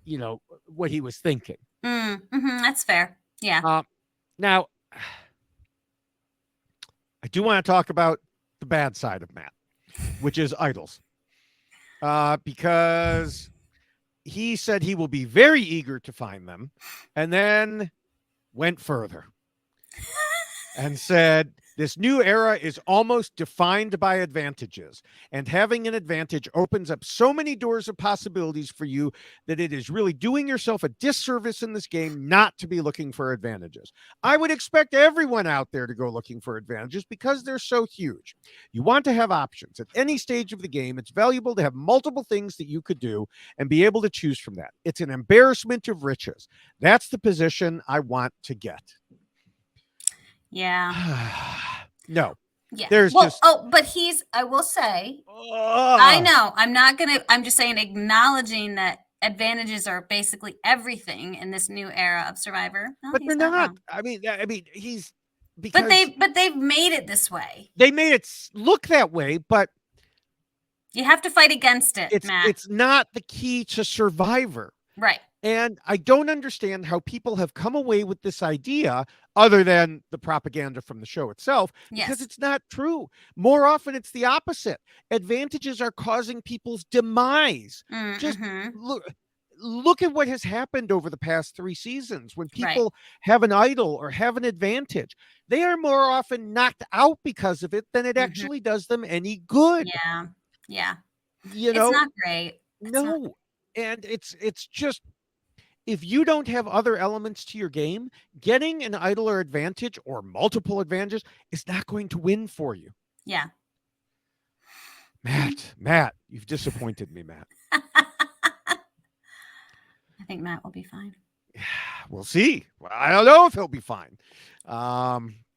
what he was thinking. That's fair. Yeah. Now, I do want to talk about the bad side of Matt, which is idols. Because he said he will be very eager to find them, and then went further and said This new era is almost defined by advantages, and having an advantage opens up so many doors of possibilities for you that it is really doing yourself a disservice in this game not to be looking for advantages. I would expect everyone out there to go looking for advantages because they're so huge. You want to have options at any stage of the game. It's valuable to have multiple things that you could do and be able to choose from that. It's an embarrassment of riches. That's the position I want to get. Yeah. No. Yeah. There's well, just but I will say, I know. I'm just saying, acknowledging that advantages are basically everything in this new era of Survivor. No, but he's they're not not. wrong. I mean, he's But because they've made it this way. they made it look that way, but You have to fight against it, Matt. it's not the key to Survivor. Right. And I don't understand how people have come away with this idea other than the propaganda from the show itself, because Yes. it's not true. More often, it's the opposite. Advantages are causing people's demise. Just look at what has happened over the past 3 seasons. When people have an idol or have an advantage, they are more often knocked out because of it than it actually does them any good. Yeah. Yeah. You know, it's not great. no. And it's just, if you don't have other elements to your game, getting an idol or advantage or multiple advantages is not going to win for you. Yeah. Matt, you've disappointed me, Matt. I think Matt will be fine. We'll see. I don't know if he'll be fine.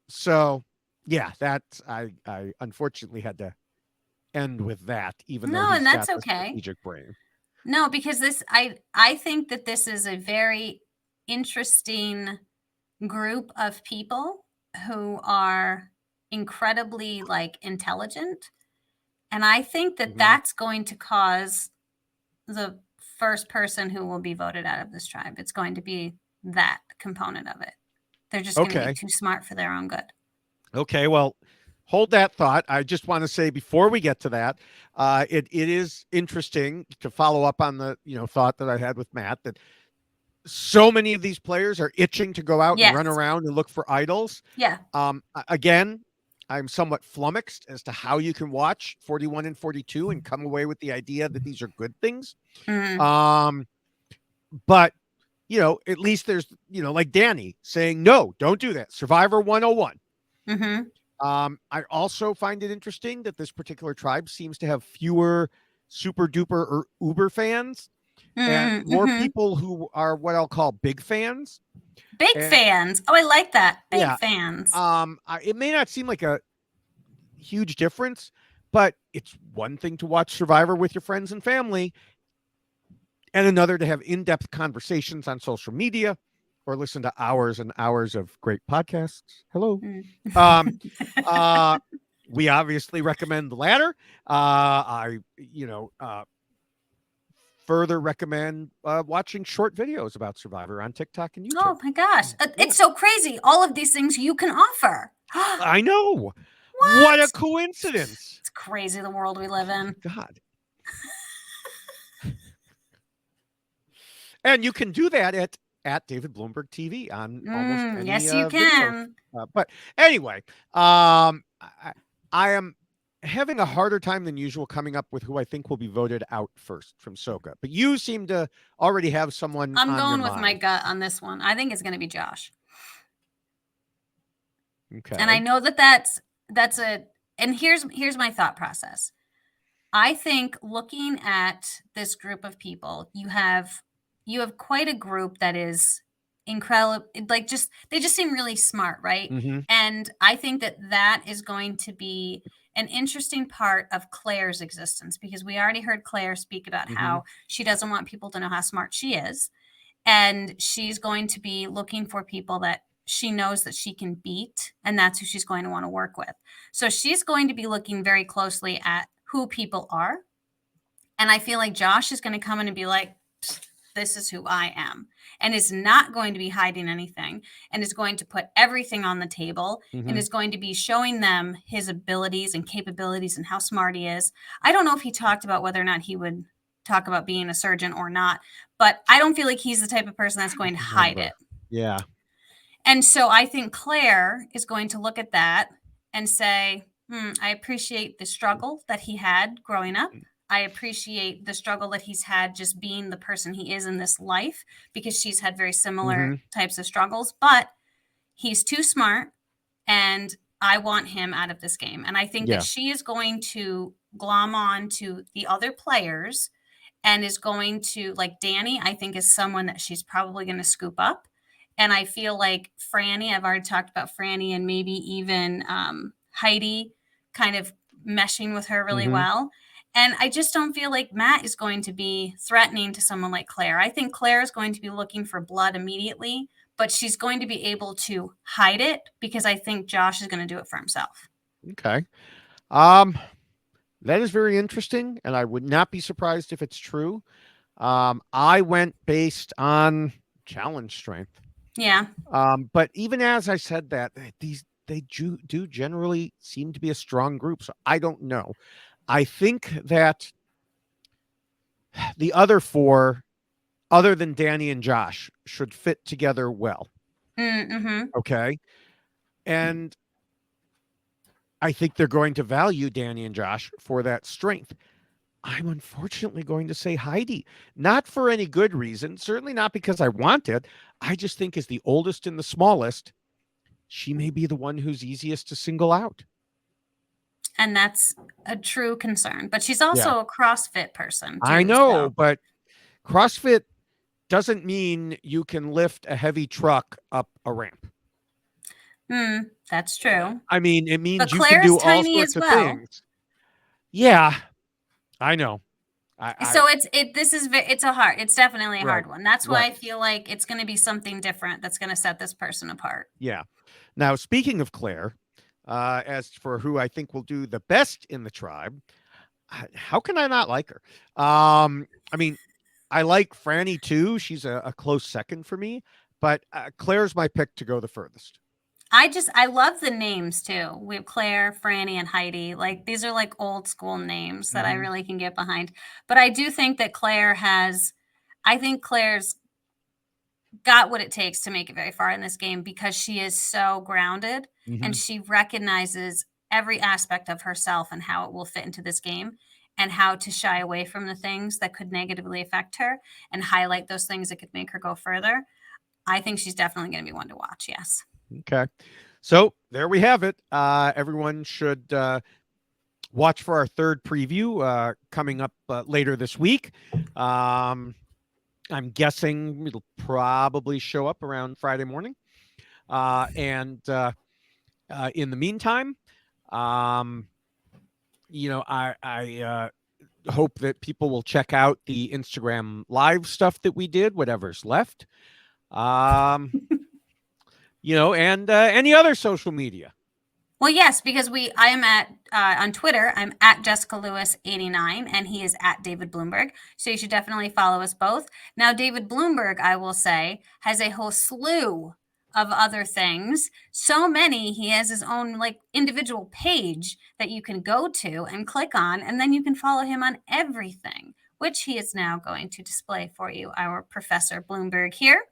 So yeah, that's I unfortunately had to end with that, even though he's and that's got okay. the strategic brain. No, because I think that this is a very interesting group of people who are incredibly intelligent, and I think that that's going to cause the first person who will be voted out of this tribe. It's going to be that component of it. They're just going to be too smart for their own good. Okay, well, hold that thought. I just want to say before we get to that, it is interesting to follow up on the thought that I had with Matt, that so many of these players are itching to go out and run around and look for idols. Yeah. Again, I'm somewhat flummoxed as to how you can watch 41 and 42 and come away with the idea that these are good things. But at least there's like Danny saying, no, don't do that. Survivor 101. I also find it interesting that this particular tribe seems to have fewer super duper or uber fans and more people who are what I'll call big fans. Fans. Oh, I like that. Big fans. It may not seem like a huge difference, but it's one thing to watch Survivor with your friends and family, and another to have in-depth conversations on social media or listen to hours and hours of great podcasts. Hello. We obviously recommend the latter. I further recommend watching short videos about Survivor on TikTok and YouTube. Oh my gosh. It's so crazy. All of these things you can offer. I know. What a coincidence. It's crazy, the world we live in. God. And you can do that at David Bloomberg TV on almost any yes, you can. But anyway, I am having a harder time than usual coming up with who I think will be voted out first from Soka. But you seem to already have someone. I'm going with my gut on this one. I think it's going to be Josh. Okay. And I know that's and here's my thought process. I think looking at this group of people, you have quite a group that is incredible. They just seem really smart, right? And I think that is going to be an interesting part of Claire's existence, because we already heard Claire speak about how she doesn't want people to know how smart she is. And she's going to be looking for people that she knows that she can beat, and that's who she's going to want to work with. So she's going to be looking very closely at who people are. And I feel like Josh is going to come in and be like, this is who I am, and is not going to be hiding anything, and is going to put everything on the table, and is going to be showing them his abilities and capabilities and how smart he is. I don't know if he talked about whether or not he would talk about being a surgeon or not, but I don't feel like he's the type of person that's going to hide it. Yeah. And so I think Claire is going to look at that and say, I appreciate the struggle that he had growing up. I appreciate the struggle that he's had just being the person he is in this life, because she's had very similar types of struggles, but he's too smart and I want him out of this game. And I think that she is going to glom on to the other players and is going to, like Danny, I think is someone that she's probably going to scoop up. And I feel like Frannie, I've already talked about Frannie, and maybe even Heidi kind of meshing with her really well. And I just don't feel like Matt is going to be threatening to someone like Claire. I think Claire is going to be looking for blood immediately, but she's going to be able to hide it because I think Josh is going to do it for himself. Okay. That is very interesting, and I would not be surprised if it's true. I went based on challenge strength. Yeah. But even as I said that, they do generally seem to be a strong group. So I don't know. I think that the other four, other than Danny and Josh, should fit together well. Okay. And I think they're going to value Danny and Josh for that strength. I'm unfortunately going to say Heidi, not for any good reason, certainly not because I want it. I just think as the oldest and the smallest, she may be the one who's easiest to single out. And that's a true concern. But she's also a CrossFit person, too. I know, but CrossFit doesn't mean you can lift a heavy truck up a ramp. That's true. I mean, it means but you Claire's can do all tiny sorts as of well. things. Yeah, I know. So it's definitely a hard one. That's why I feel like it's going to be something different that's going to set this person apart. Yeah. Now, speaking of Claire, as for who I think will do the best in the tribe, how can I not like her? I mean, I like Frannie too. She's a close second for me, but Claire's my pick to go the furthest. I love the names too. We have Claire, Frannie, and Heidi. Like, these are like old school names that I really can get behind. But I do think that Claire's got what it takes to make it very far in this game, because she is so grounded and she recognizes every aspect of herself and how it will fit into this game, and how to shy away from the things that could negatively affect her and highlight those things that could make her go further. I think she's definitely going to be one to watch. Yes. Okay. So there we have it. Everyone should watch for our third preview coming up later this week. I'm guessing it'll probably show up around Friday morning. And in the meantime, I hope that people will check out the Instagram live stuff that we did, whatever's left. And any other social media. Well, yes, because I am at on Twitter. I'm at Jessica Lewis 89, and he is at David Bloomberg. So you should definitely follow us both. Now, David Bloomberg, I will say, has a whole slew of other things. So many, he has his own like individual page that you can go to and click on, and then you can follow him on everything, which he is now going to display for you, our Professor Bloomberg here.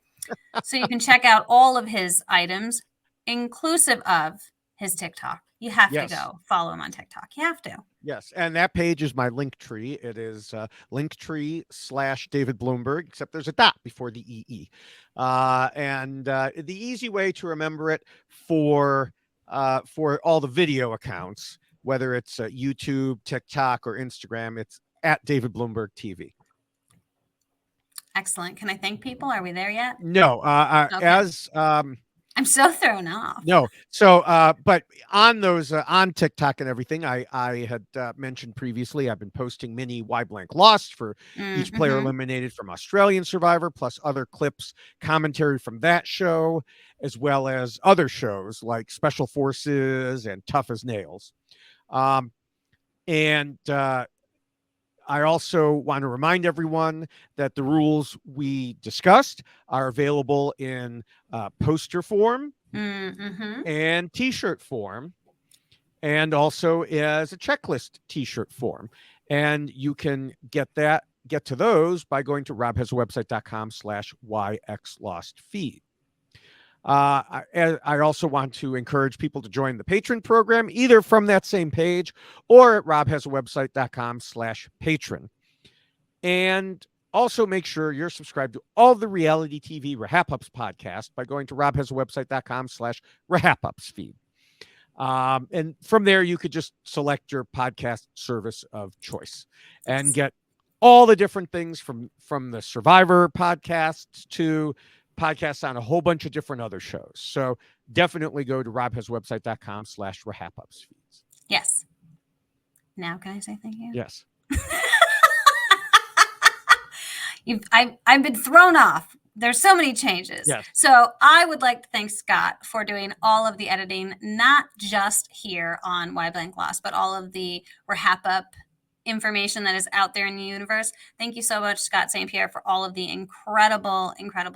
So you can check out all of his items, inclusive of his TikTok. You have to go follow him on TikTok. You have to. Yes. And that page is my link tree. It is linktree/David Bloomberg, except there's a dot before the EE. And the easy way to remember it for all the video accounts, whether it's YouTube, TikTok, or Instagram, it's at David Bloomberg TV. Excellent. Can I thank people? Are we there yet? No. Okay. I'm so thrown off. No. So, but on those, on TikTok and everything, I had mentioned previously, I've been posting mini Why Blank Lost for each player eliminated from Australian Survivor, plus other clips, commentary from that show, as well as other shows like Special Forces and Tough as Nails. I also want to remind everyone that the rules we discussed are available in poster form and t-shirt form, and also as a checklist t-shirt form. And you can get to those by going to robhasawebsite.com/yxlostfeed. I also want to encourage people to join the patron program, either from that same page or at robhasawebsite.com/patron. And also make sure you're subscribed to all the reality TV RHAP Ups podcast by going to robhasawebsite.com/RHAP Ups feed. And from there, you could just select your podcast service of choice and get all the different things from the Survivor podcasts to podcasts on a whole bunch of different other shows. So definitely go to robhasawebsite.com/RHAPups feeds. Yes. Now can I say thank you? Yes. I've been thrown off. There's so many changes. Yes. So I would like to thank Scott for doing all of the editing, not just here on Why Blank Lost, but all of the RHAP Up information that is out there in the universe. Thank you so much, Scott St. Pierre, for all of the incredible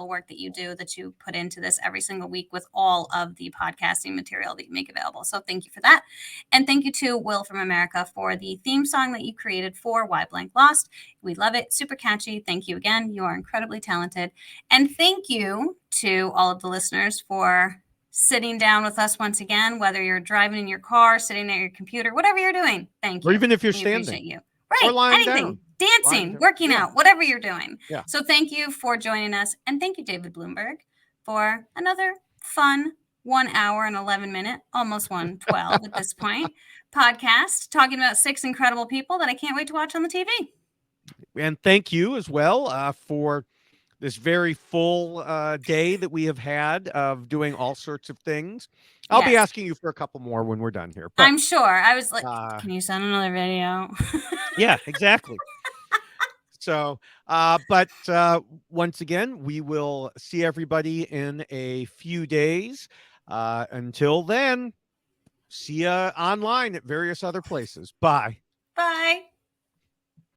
work that you do, that you put into this every single week with all of the podcasting material that you make available. So thank you for that. And thank you to Will from America for the theme song that you created for Why Blank Lost. We love it. Super catchy. Thank you again. You are incredibly talented. And thank you to all of the listeners for sitting down with us once again, whether you're driving in your car, sitting at your computer, whatever you're doing. Thank you. Or even if you're we standing. Appreciate you. Or Right. lying Anything. down. Dancing, Down. working Yeah. out, whatever you're doing. Yeah. So thank you for joining us. And thank you, David Bloomberg, for another fun 1 hour and 11 minute, almost 1:12 at this point, podcast talking about 6 incredible people that I can't wait to watch on the TV. And thank you as well for this very full day that we have had of doing all sorts of things. I'll be asking you for a couple more when we're done here. But, I'm sure. I was like, can you send another video? Yeah, exactly. So, but once again, we will see everybody in a few days. Until then, see you online at various other places. Bye.